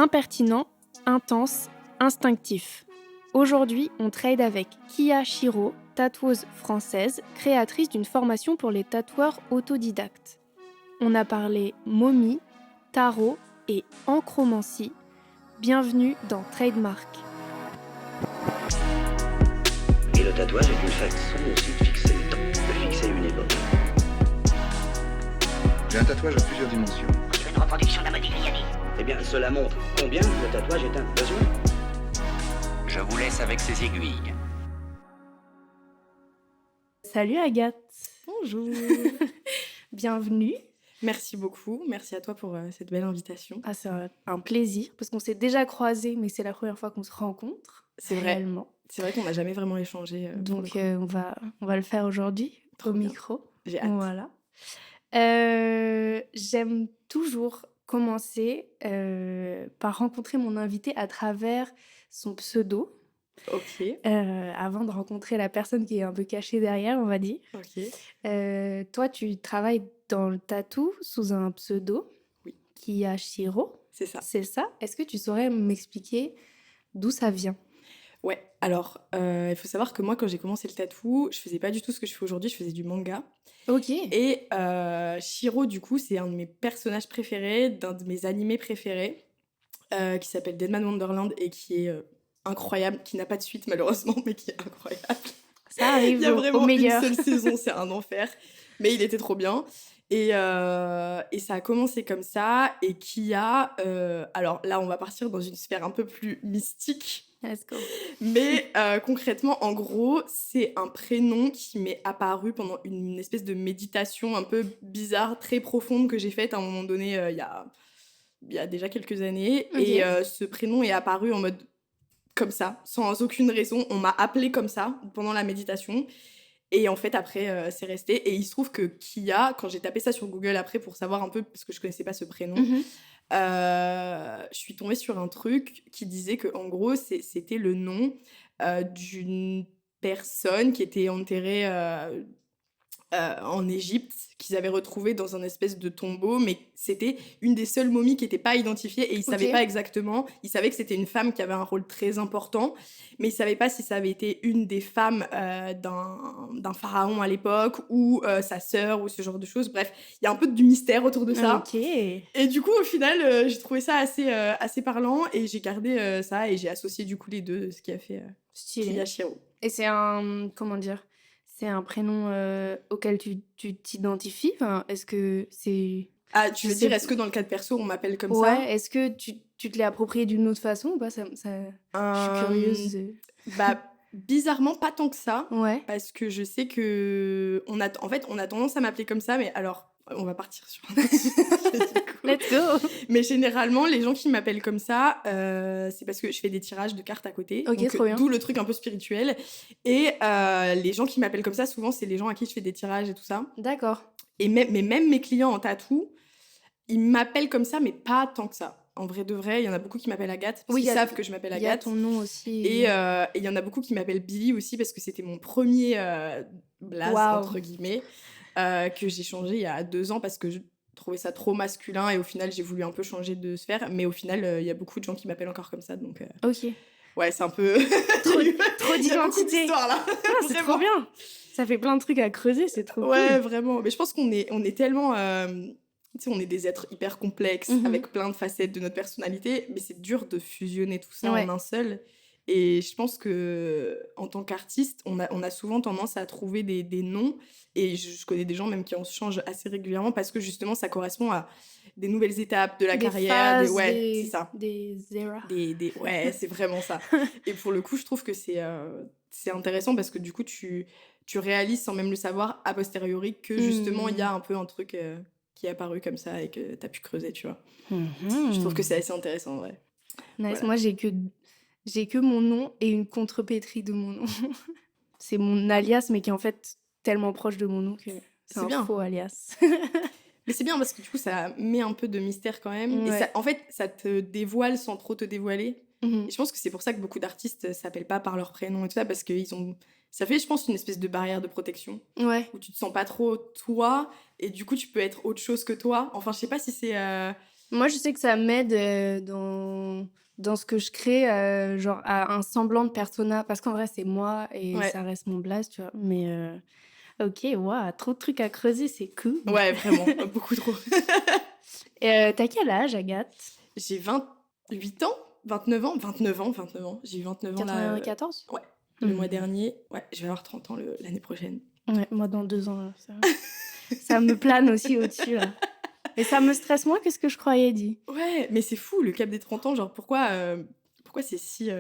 Impertinent, intense, instinctif. Aujourd'hui, on trade avec Kia Shiro, tatoueuse française, créatrice d'une formation pour les tatoueurs autodidactes. On a parlé momie, tarot et ancromancie. Bienvenue dans Trademark. Et le tatouage est une façon aussi de fixer le temps, de fixer une époque. J'ai un tatouage à plusieurs dimensions. Sur une reproduction d'un Modigliani. Eh bien, cela montre combien le tatouage est un besoin. Je vous laisse avec ces aiguilles. Salut Agathe. Bonjour. Bienvenue. Merci beaucoup. Merci à toi pour cette belle invitation. Ah, c'est un plaisir parce qu'on s'est déjà croisés, mais c'est la première fois qu'on se rencontre. C'est vrai. Réellement. C'est vrai qu'on n'a jamais vraiment échangé. Donc, on va le faire aujourd'hui au bien. micro. J'ai hâte. Voilà. J'aime toujours commencer par rencontrer mon invité à travers son pseudo, Ok. avant de rencontrer la personne qui est un peu cachée derrière, on va dire. Ok. Toi, tu travailles dans le tatou sous un pseudo, Oui. Kia Shiro, C'est ça. c'est ça? Est-ce que tu saurais m'expliquer d'où ça vient? Ouais. Alors, il faut savoir que moi, quand j'ai commencé le tatou, je faisais pas du tout ce que je fais aujourd'hui. Je faisais du manga. Ok. Et Shiro, du coup, c'est un de mes personnages préférés, d'un de mes animés préférés, qui s'appelle Deadman Wonderland et qui est incroyable, qui n'a pas de suite malheureusement, mais qui est incroyable. Ça arrive Il y a vraiment au meilleur. une seule saison, c'est un enfer. Mais il était trop bien. Et ça a commencé comme ça. Et Kia, alors là, on va partir dans une sphère un peu plus mystique. Let's go. Mais concrètement, en gros, c'est un prénom qui m'est apparu pendant une espèce de méditation un peu bizarre, très profonde que j'ai faite à un moment donné, il y a déjà quelques années. Ok. Et ce prénom est apparu en mode comme ça, sans aucune raison. On m'a appelée comme ça pendant la méditation. Et en fait, après, c'est resté. Et il se trouve que Kia, quand j'ai tapé ça sur Google après pour savoir un peu, parce que je connaissais pas ce prénom, Mhm. je suis tombée sur un truc qui disait que en gros, c'était le nom d'une personne qui était enterrée en Égypte, qu'ils avaient retrouvée dans un espèce de tombeau, mais c'était une des seules momies qui n'était pas identifiée et ils savaient Ok. pas exactement. Ils savaient que c'était une femme qui avait un rôle très important, mais ils savaient pas si ça avait été une des femmes d'un pharaon à l'époque ou sa sœur ou ce genre de choses. Bref, il y a un peu du mystère autour de ça. Ok. Et du coup, au final, j'ai trouvé ça assez parlant et j'ai gardé ça et j'ai associé du coup les deux, ce qui a fait Stylé. Kia Shiro. Et c'est un, comment dire, c'est un prénom auquel tu t'identifies? Enfin, est-ce que c'est... Ah, tu veux Je sais dire, est-ce que dans le cas de perso, on m'appelle comme Ouais, ça? est-ce que tu te l'es approprié d'une autre façon ou pas? Je suis curieuse. Bah, bizarrement, pas tant que ça. Ouais. Parce que je sais que... En fait, on a tendance à m'appeler comme ça, mais alors... On va partir sur un autre sujet, du coup. Let's go. Mais généralement, les gens qui m'appellent comme ça, c'est parce que je fais des tirages de cartes à côté. Ok, Donc, trop bien. d'où le truc un peu spirituel. Et les gens qui m'appellent comme ça, souvent, c'est les gens à qui je fais des tirages et tout ça. D'accord. Mais même mes clients en tatou, ils m'appellent comme ça, mais pas tant que ça. En vrai de vrai, il y en a beaucoup qui m'appellent Agathe, parce Oui, qu'ils savent que je m'appelle Il y a Agathe. ton nom aussi. Et il y en a beaucoup qui m'appellent Billy aussi, parce que c'était mon premier blaze, Waouh. entre guillemets, que j'ai changé il y a 2 ans, parce que je trouvais ça trop masculin, et au final, j'ai voulu un peu changer de sphère. Mais au final, il y a beaucoup de gens qui m'appellent encore comme ça, donc... Ok. Ouais, c'est un peu... Trop Il y a beaucoup d'identité. d'histoires, là. Ah, c'est Vraiment. trop bien. Ça fait plein de trucs à creuser, c'est trop Ouais, cool. vraiment. Mais je pense qu'on est tellement... tu sais, on est des êtres hyper complexes, Mhm. avec plein de facettes de notre personnalité, mais c'est dur de fusionner tout ça Ouais. en un seul. Et je pense que en tant qu'artiste, on a souvent tendance à trouver des noms, et je connais des gens même qui en changent assez régulièrement, parce que justement, ça correspond à des nouvelles étapes de la Des carrière. phases, Ouais, c'est ça. des eras. Ouais, c'est vraiment ça. Et pour le coup, je trouve que c'est intéressant, parce que du coup, tu réalises sans même le savoir a posteriori que justement, il y a un peu un truc qui est apparu comme ça et que t'as pu creuser, tu vois. Je trouve que c'est assez intéressant, ouais. Nice. Voilà. Moi, j'ai que mon nom et une contrepétrie de mon nom. C'est mon alias, mais qui est en fait tellement proche de mon nom que c'est un bien. faux alias. Mais c'est bien, parce que du coup, ça met un peu de mystère quand même. Et Ouais. ça, en fait, ça te dévoile sans trop te dévoiler. Mhm. Et je pense que c'est pour ça que beaucoup d'artistes s'appellent pas par leur prénom et tout ça, parce que ça fait, je pense, une espèce de barrière de protection, Ouais. où tu te sens pas trop toi, et du coup, tu peux être autre chose que toi. Enfin, je sais pas si c'est... Moi, je sais que ça m'aide dans ce que je crée, genre à un semblant de persona, parce qu'en vrai, c'est moi et Ouais. ça reste mon blaze, tu vois. Mais ok, waouh, trop de trucs à creuser, c'est cool. Ouais, vraiment, beaucoup trop. Et t'as quel âge, Agathe? J'ai 28 ans, 29 ans, 29 ans, 29 ans. J'ai eu 29 ans là, 94? ouais, le mois dernier. Ouais, je vais avoir 30 ans l'année prochaine. Ouais, moi dans 2 ans, là, ça me plane aussi au-dessus, là. Et ça me stresse moins que ce que je croyais, dit. Ouais, mais c'est fou, le cap des 30 ans, genre pourquoi c'est si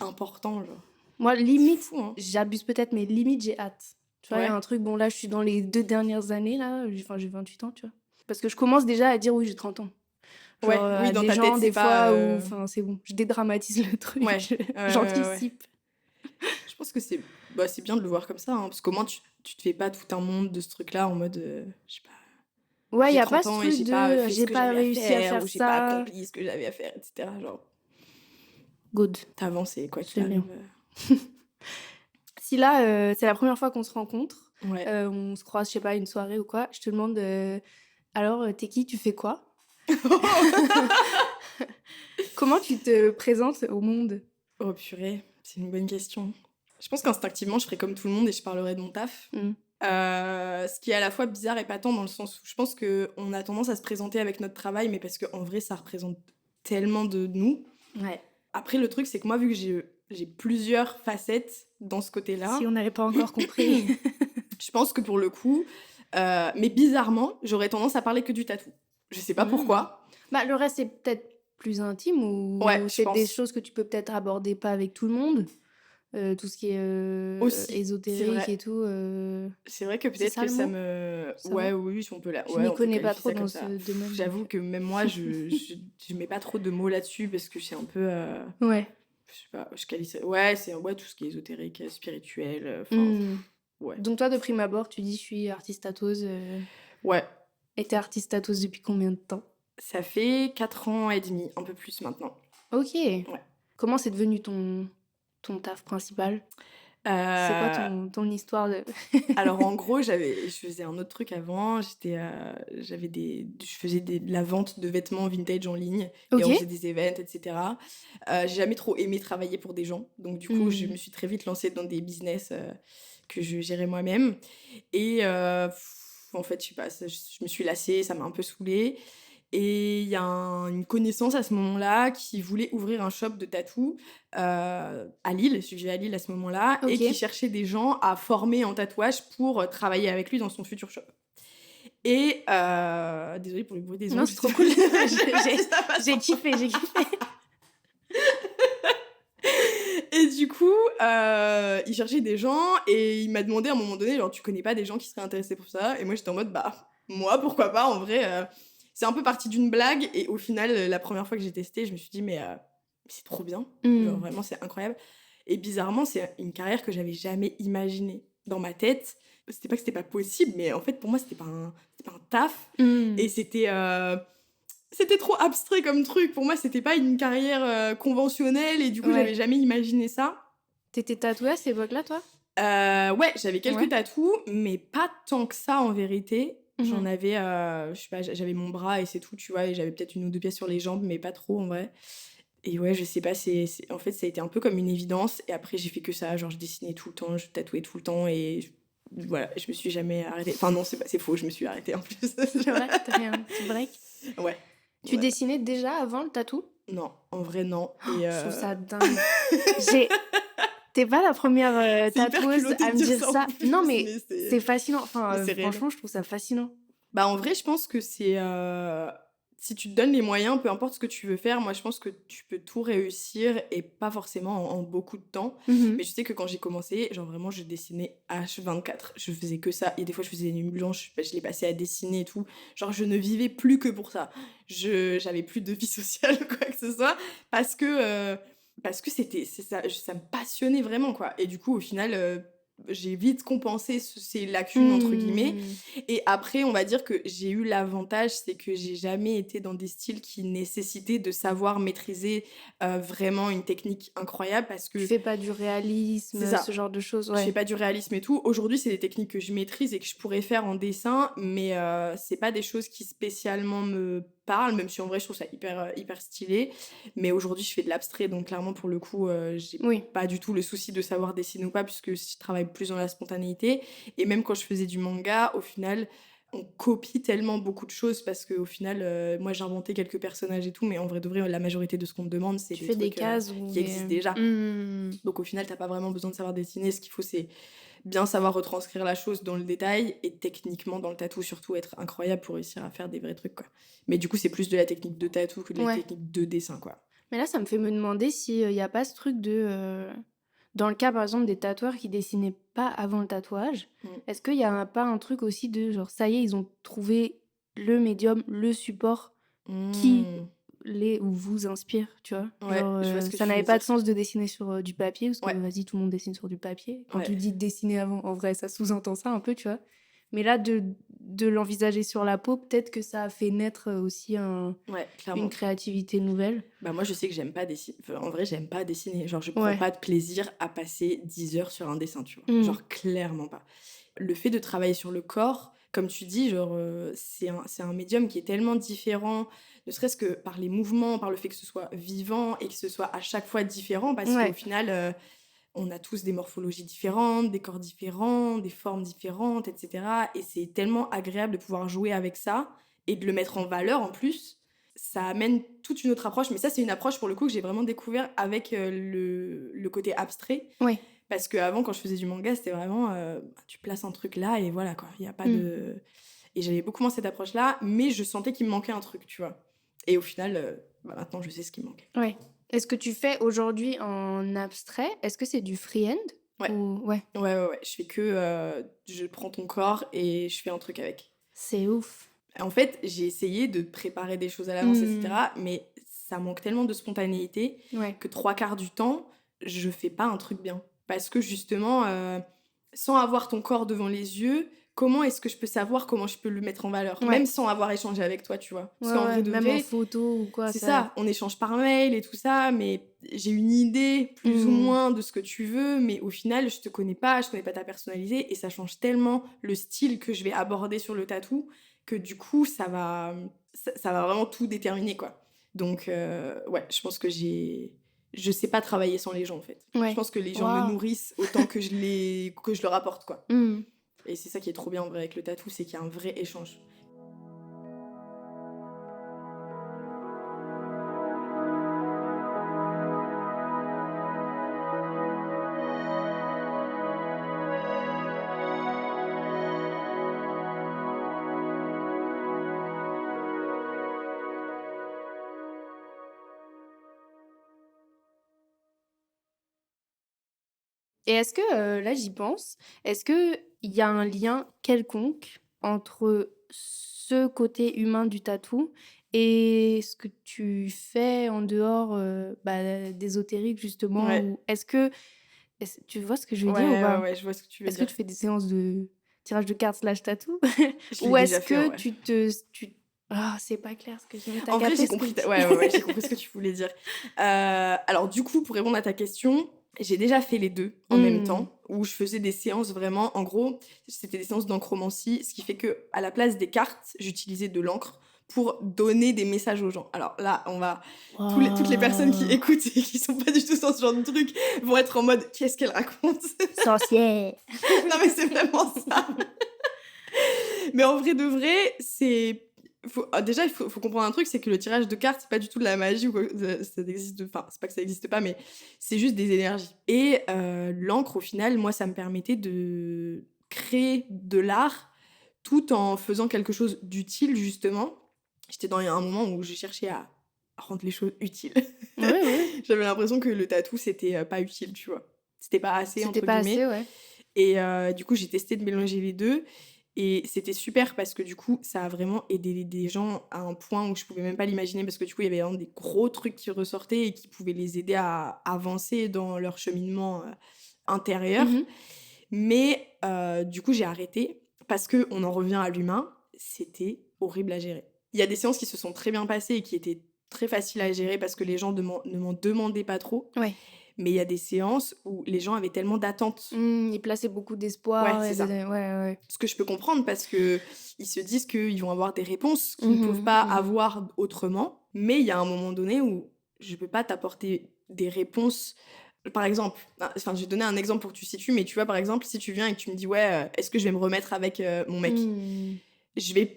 important, genre. Moi, C'est limite, fou, hein. j'abuse peut-être, mais limite, j'ai hâte. Tu vois, il y a Ouais. un truc, bon là, je suis dans les 2 dernières années, là, j'ai 28 ans, tu vois. Parce que je commence déjà à dire oui, j'ai 30 ans. Genre Ouais, oui, à dans des ta tête, gens, c'est des pas. fois, où, enfin, c'est bon, je dédramatise le truc, Ouais, ouais. j'anticipe. Je pense que c'est bien de le voir comme ça, hein, parce qu'au moins tu te fais pas tout un monde de ce truc-là en mode, je sais pas, Ouais, il j'ai y a pas 30 ce ans et truc j'ai pas de fait ce j'ai que pas j'avais à réussi à faire, faire ou j'ai pas ça. accompli ce que j'avais à faire, etc. Genre, Good, t'avances et quoi qu'il c'est bien. arrive. Si là, c'est la première fois qu'on se rencontre, Ouais. on se croise, je sais pas, une soirée ou quoi, je te demande, alors, t'es qui, tu fais quoi? Comment tu te présentes au monde? Oh purée, c'est une bonne question. Je pense qu'instinctivement, je ferais comme tout le monde et je parlerais de mon taf. Mmh. Ce qui est à la fois bizarre et patent dans le sens où je pense qu'on a tendance à se présenter avec notre travail, mais parce qu'en vrai, ça représente tellement de nous. Ouais. Après, le truc, c'est que moi, vu que j'ai plusieurs facettes dans ce côté-là, Si on n'avait pas encore compris. je pense que pour le coup, mais bizarrement, j'aurais tendance à parler que du tatou. Je sais pas Mmh. pourquoi. Bah, le reste, c'est peut-être plus intime ou Ouais, je c'est des pense. choses que tu peux peut-être aborder pas avec tout le monde? Tout ce qui est Aussi, c'est ésotérique vrai. et tout, C'est vrai que c'est peut-être ça que le ça mot? me... Ça Ouais, va? oui, on peut Je ouais, m'y on peut connais pas qualifier trop ça dans comme ce ça. domaine, donc J'avoue que même moi, je mets pas trop de mots là-dessus parce que c'est un peu... ouais. je sais pas, je qualifie ça... Ouais, c'est tout ce qui est ésotérique, spirituel, enfin... Mmh. Ouais. Donc toi, de prime abord, tu dis: «Je suis artiste tatoueuse», Ouais, et tu es artiste tatoueuse depuis combien de temps? ça fait 4 ans et demi, un peu plus maintenant. OK. Ouais. Comment c'est devenu ton taf principal? C'est quoi Euh, ton histoire de Alors en gros, je faisais un autre truc avant. Je faisais de la vente de vêtements vintage en ligne et on OK. faisait des events, etc. J'ai jamais trop aimé travailler pour des gens, donc du coup, je Mmh. me suis très vite lancée dans des business que je gérais moi-même. Et en fait, je sais pas, je me suis lassée, ça m'a un peu saoulée. Et il y a une connaissance à ce moment-là qui voulait ouvrir un shop de tatou à Lille, je vivais à Lille à ce moment-là, et qui OK. cherchait des gens à former en tatouage pour travailler avec lui dans son futur shop. Et désolée pour le bruit des Non, ongles. c'est trop cool. Je sais pas si ça passe. J'ai kiffé, j'ai kiffé. Et du coup, il cherchait des gens et il m'a demandé à un moment donné, genre, tu connais pas des gens qui seraient intéressés pour ça? Et moi, j'étais en mode, bah, moi, pourquoi pas, en vrai. C'est un peu parti d'une blague et au final, la première fois que j'ai testé, je me suis dit, mais c'est trop bien. Genre, Mmh. vraiment, c'est incroyable. Et bizarrement, c'est une carrière que j'avais jamais imaginée dans ma tête. C'était pas que c'était pas possible, mais en fait, pour moi, c'était pas un taf. Mmh. Et c'était trop abstrait comme truc. Pour moi, c'était pas une carrière conventionnelle et du coup, Ouais. j'avais jamais imaginé ça. T'étais tatouée à cette époque-là, toi? Ouais, j'avais quelques Ouais. tatous, mais pas tant que ça en vérité. J'en Mmh. avais, je sais pas, j'avais mon bras et c'est tout, tu vois, et j'avais peut-être 1 ou 2 pièces sur les jambes, mais pas trop en vrai. Et ouais, je sais pas, en fait, ça a été un peu comme une évidence. Et après, j'ai fait que ça, genre je dessinais tout le temps, je tatouais tout le temps voilà, je me suis jamais arrêtée. Enfin non, c'est faux, je me suis arrêtée en plus. C'est vrai? T'as fait un petit break? Ouais. Tu Ouais. dessinais déjà avant le tatou? Non, en vrai, non. Et Je trouve ça dingue. J'ai T'es pas la première, c'est hyper tatoueuse culotté à de me dire dire ça en ça. plus, Non, mais mais c'est fascinant. Enfin, mais c'est réel. franchement, je trouve ça fascinant. Bah, en vrai, je pense que c'est, si tu te donnes les moyens, peu importe ce que tu veux faire, moi, je pense que tu peux tout réussir et pas forcément en beaucoup de temps. Mmh. Mais je sais que quand j'ai commencé, genre vraiment, je dessinais H24. Je faisais que ça. Et des fois, je faisais des nuits blanches. Bah, je les passais à dessiner et tout. Genre, je ne vivais plus que pour ça. J'avais plus de vie sociale ou quoi que ce soit parce que ça me passionnait vraiment, quoi. Et du coup, au final, j'ai vite compensé ces «lacunes» entre guillemets. Mmh. Et après, on va dire que j'ai eu l'avantage, c'est que j'ai jamais été dans des styles qui nécessitaient de savoir maîtriser vraiment une technique incroyable parce Tu que fais pas du c'est réalisme, ça. ce genre de choses, Je fais ouais. pas du réalisme et tout. Aujourd'hui, c'est des techniques que je maîtrise et que je pourrais faire en dessin, mais c'est pas des choses qui spécialement me parle, même si en vrai je trouve ça hyper stylé. Mais aujourd'hui je fais de l'abstrait, donc clairement pour le coup j'ai Oui. pas du tout le souci de savoir dessiner ou pas, puisque je travaille plus dans la spontanéité. Et même quand je faisais du manga, au final on copie tellement beaucoup de choses, parce qu'au final moi j'ai inventé quelques personnages et tout, mais en vrai de vrai la majorité de ce qu'on me demande c'est Tu des fais des trucs cases ou qui existent déjà. Mmh. Donc au final t'as pas vraiment besoin de savoir dessiner, ce qu'il faut c'est bien savoir retranscrire la chose dans le détail, et techniquement dans le tatou surtout être incroyable pour réussir à faire des vrais trucs, quoi. Mais du coup c'est plus de la technique de tatou que de la Ouais. technique de dessin, quoi. Mais là, ça me fait me demander si y a pas ce truc de, dans le cas, par exemple, des tatoueurs qui dessinaient pas avant le tatouage, Mm. est-ce qu'il y a pas un truc aussi de genre, ça y est, ils ont trouvé le médium, le support qui Mm. les ou vous inspire, tu vois? Ouais, Genre, je vois ce que ça tu veux n'avait pas de dire. sens de dessiner sur, du papier parce que, Ouais, vas-y, tout le monde dessine sur du papier. Quand ouais, tu dis dessiner avant, en vrai, ça sous-entend ça un peu, tu vois? Mais là, de l'envisager sur la peau, peut-être que ça a fait naître, aussi ouais, une clairement. créativité nouvelle. Bah moi je sais que j'aime pas dessiner. Enfin, en vrai j'aime pas dessiner. Genre je prends Ouais. pas de plaisir à passer 10 heures sur un dessin, tu vois. Mmh. Genre clairement pas. Le fait de travailler sur le corps, comme tu dis, genre c'est un médium qui est tellement différent, ne serait-ce que par les mouvements, par le fait que ce soit vivant et que ce soit à chaque fois différent, parce qu'au Ouais. final on a tous des morphologies différentes, des corps différents, des formes différentes, etc. Et c'est tellement agréable de pouvoir jouer avec ça et de le mettre en valeur en plus. Ça amène toute une autre approche. Mais ça, c'est une approche pour le coup que j'ai vraiment découvert avec le côté abstrait. Ouais. Parce qu'avant, quand je faisais du manga, c'était vraiment tu places un truc là et voilà quoi. Il n'y a pas Mmh. de. Et j'avais beaucoup moins cette approche-là, mais je sentais qu'il me manquait un truc, tu vois. Et au final, maintenant, je sais ce qui me manque. Ouais. Est-ce que tu fais aujourd'hui en abstrait? Est-ce que c'est du freehand? Ouais. Ou ouais, Ouais. Je fais que. Je prends ton corps et je fais un truc avec. c'est ouf. En fait, j'ai essayé de préparer des choses à l'avance, Mmh. etc. Mais ça manque tellement de spontanéité Ouais. que 3/4 du temps, je fais pas un truc bien. Parce que justement, sans avoir ton corps devant les yeux, comment est-ce que je peux savoir comment je peux le mettre en valeur? Ouais. Même sans avoir échangé avec toi, tu vois. Parce qu'en vrai de Même en vrai, photo ou quoi, c'est ça. ça, on échange par mail et tout ça, mais j'ai une idée plus ou Mmh. moins de ce que tu veux, mais au final, je connais pas ta personnalité, et ça change tellement le style que je vais aborder sur le tatou, que du coup, ça va vraiment tout déterminer, quoi. Donc, ouais, je pense que je sais pas travailler sans les gens, en fait. Je Ouais. pense que les gens me Waouh! nourrissent autant que que je leur apporte, quoi. Mmh. Et c'est ça qui est trop bien, en vrai, avec le tatou, c'est qu'il y a un vrai échange. Et est-ce que, là j'y pense, est-ce qu'il y a un lien quelconque entre ce côté humain du tatou et ce que tu fais en dehors, d'ésotérique justement? Ouais, Ou tu vois ce que je veux dire ou pas? ouais, je vois ce que tu veux Est-ce que dire. tu fais des séances de tirage de cartes slash tatou? Je l'ai Ou est-ce déjà fait, en que vrai. c'est pas clair ce que je dis, mais tu En vrai, capté j'ai ce que compris. je Ouais, j'ai compris ce que tu voulais dire. Alors, du coup, pour répondre à ta question, j'ai déjà fait les deux en même Mmh. temps, où je faisais des séances vraiment. En gros, c'était des séances d'encromancie, ce qui fait que à la place des cartes, j'utilisais de l'encre pour donner des messages aux gens. Alors là, toutes les personnes qui Waouh! écoutent et qui sont pas du tout dans ce genre de truc vont être en mode qu'est-ce qu'elle raconte? Sorcière! Non, mais c'est vraiment ça. Mais en vrai de vrai, déjà, il faut comprendre un truc, c'est que le tirage de cartes, c'est pas du tout de la magie ou quoi. Ça n'existe, enfin, c'est pas que ça n'existe pas, mais c'est juste des énergies. Et l'encre, au final, moi, ça me permettait de créer de l'art tout en faisant quelque chose d'utile, justement. J'étais dans un moment où je cherchais à rendre les choses utiles. Ouais. J'avais l'impression que le tatou, c'était pas utile, tu vois. C'était pas assez, C'était entre pas guillemets. assez, ouais. Et du coup, j'ai testé de mélanger les deux. Et c'était super parce que du coup, ça a vraiment aidé des gens à un point où je pouvais même pas l'imaginer, parce que du coup, il y avait vraiment des gros trucs qui ressortaient et qui pouvaient les aider à avancer dans leur cheminement intérieur. Mmh. Mais du coup, j'ai arrêté parce que on en revient à l'humain, c'était horrible à gérer. Il y a des séances qui se sont très bien passées et qui étaient très faciles à gérer parce que les gens ne m'en demandaient pas trop. Ouais. mais il y a des séances où les gens avaient tellement d'attentes. Ils plaçaient beaucoup d'espoir. Ouais, c'est ça. Ouais. Ce que je peux comprendre parce que ils se disent qu'ils vont avoir des réponses qu'ils ne peuvent pas avoir autrement. Mais il y a un moment donné où je peux pas t'apporter des réponses. Par exemple, je vais donner un exemple pour que tu situes, mais tu vois, par exemple, si tu viens et que tu me dis, ouais, est-ce que je vais me remettre avec mon mec?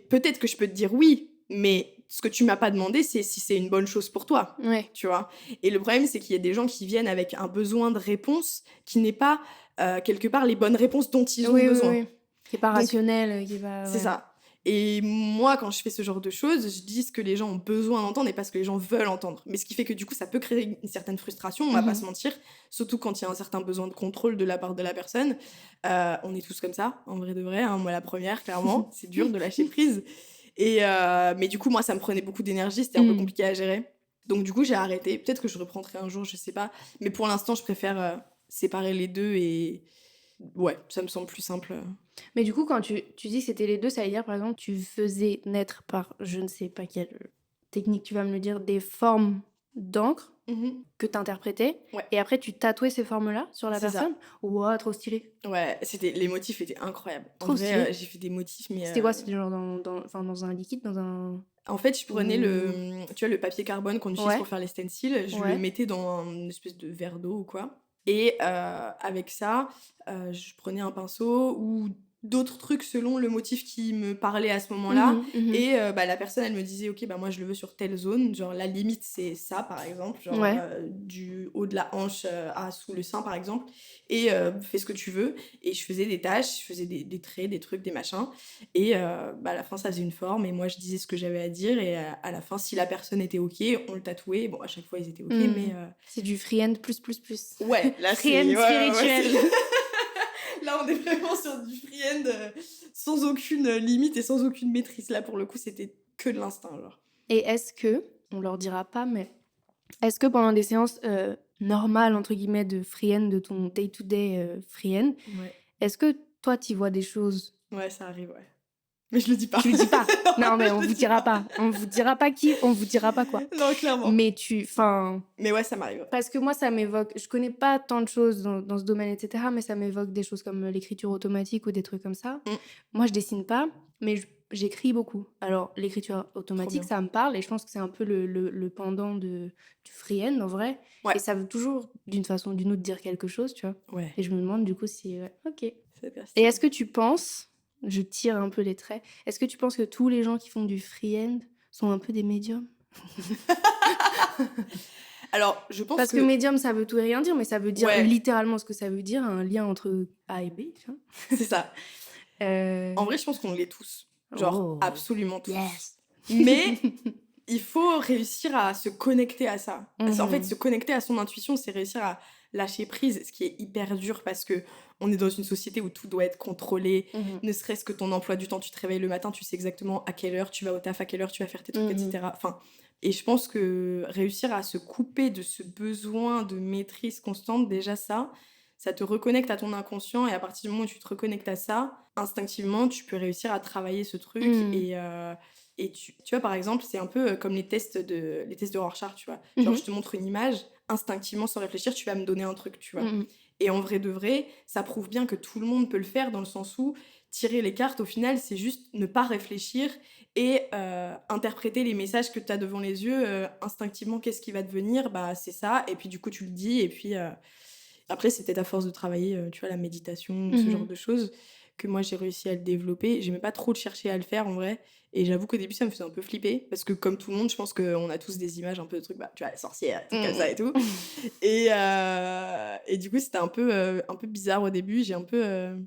Peut-être que je peux te dire oui, mais ce que tu m'as pas demandé, c'est si c'est une bonne chose pour toi. Ouais. Tu vois. Et le problème, c'est qu'il y a des gens qui viennent avec un besoin de réponse qui n'est pas, quelque part, les bonnes réponses dont ils ont besoin. Oui. Qui est pas rationnel, qui est pas... C'est ça. Et moi, quand je fais ce genre de choses, je dis ce que les gens ont besoin d'entendre et pas ce que les gens veulent entendre. Mais ce qui fait que du coup, ça peut créer une certaine frustration, on va pas se mentir, surtout quand il y a un certain besoin de contrôle de la part de la personne. On est tous comme ça, en vrai de vrai, hein, moi la première, clairement. C'est dur de lâcher prise. Mais du coup, moi, ça me prenait beaucoup d'énergie, c'était un peu compliqué à gérer. Donc du coup, j'ai arrêté. Peut-être que je reprendrai un jour, je sais pas. Mais pour l'instant, je préfère séparer les deux et... Ouais, ça me semble plus simple. Mais du coup, quand tu dis que c'était les deux, ça veut dire, par exemple, tu faisais naître par, je ne sais pas quelle technique tu vas me le dire, des formes d'encre que tu interprétais. Ouais. Et après, tu tatouais ces formes-là sur la personne. Wow, trop stylé. Ouais, les motifs étaient incroyables. Trop stylé. J'ai fait des motifs, mais... C'était quoi? C'était genre dans un liquide, dans un... En fait, je prenais le papier carbone qu'on utilise pour faire les stencils, je le mettais dans une espèce de verre d'eau ou quoi. Et avec ça, je prenais un pinceau ou d'autres trucs selon le motif qui me parlait à ce moment-là. Et la personne, elle me disait, ok, moi je le veux sur telle zone. Genre la limite, c'est ça, par exemple. Genre du haut de la hanche à sous le sein, par exemple. Et fais ce que tu veux. Et je faisais des taches, je faisais des traits, des trucs, des machins. Et à la fin, ça faisait une forme. Et moi, je disais ce que j'avais à dire. Et à la fin, si la personne était ok, on le tatouait. Bon, à chaque fois, ils étaient ok, mais... C'est du freehand plus. Ouais, là, freehand spirituel. Là, on est vraiment sur du freehand sans aucune limite et sans aucune maîtrise. Là, pour le coup, c'était que de l'instinct, genre. Et est-ce que, on leur dira pas, mais est-ce que pendant des séances normales, entre guillemets, de freehand, de ton day-to-day freehand, est-ce que toi, tu vois des choses? Ouais, ça arrive, ouais. Mais je le dis pas. Tu le dis pas. Non, mais on vous dira pas. On vous dira pas qui, on vous dira pas quoi. Non, clairement. Mais Mais ouais, ça m'arrive. Parce que moi, ça m'évoque... Je connais pas tant de choses dans ce domaine, etc. Mais ça m'évoque des choses comme l'écriture automatique ou des trucs comme ça. Moi, je dessine pas, mais j'écris beaucoup. Alors, l'écriture automatique, ça me parle. Et je pense que c'est un peu le pendant du freehand, en vrai. Ouais. Et ça veut toujours, d'une façon ou d'une autre, dire quelque chose, tu vois. Ouais. Et je me demande, du coup, si... Ok. Et Et est-ce que tu penses... Je tire un peu les traits. Est-ce que tu penses que tous les gens qui font du freehand sont un peu des médiums? Alors, je pense Parce que médium, ça veut tout et rien dire, mais ça veut dire littéralement ce que ça veut dire, un lien entre A et B, tu vois. C'est ça. En vrai, je pense qu'on l'est tous. Genre, absolument tous. Yes. Mais il faut réussir à se connecter à ça. En fait, se connecter à son intuition, c'est réussir à lâcher prise, ce qui est hyper dur parce que on est dans une société où tout doit être contrôlé, ne serait-ce que ton emploi du temps, tu te réveilles le matin, tu sais exactement à quelle heure tu vas au taf, à quelle heure tu vas faire tes trucs, etc. Enfin, et je pense que réussir à se couper de ce besoin de maîtrise constante, déjà ça te reconnecte à ton inconscient et à partir du moment où tu te reconnectes à ça, instinctivement, tu peux réussir à travailler ce truc et tu vois, par exemple, c'est un peu comme les tests de Rorschach, tu vois. Genre, je te montre une image, instinctivement, sans réfléchir, tu vas me donner un truc, tu vois. Et en vrai de vrai, ça prouve bien que tout le monde peut le faire dans le sens où tirer les cartes, au final, c'est juste ne pas réfléchir et interpréter les messages que tu as devant les yeux. Instinctivement, qu'est-ce qui va devenir? Bah, c'est ça. Et puis, du coup, tu le dis. Et puis, après, c'est peut-être à force de travailler, tu vois, la méditation, ce genre de choses, que moi, j'ai réussi à le développer. J'aimais pas trop chercher à le faire, en vrai. Et j'avoue qu'au début, ça me faisait un peu flipper. Parce que comme tout le monde, je pense qu'on a tous des images un peu de trucs, tu vois, les sorcières, des trucs comme ça et tout. Et du coup, c'était un peu bizarre au début. J'ai un peu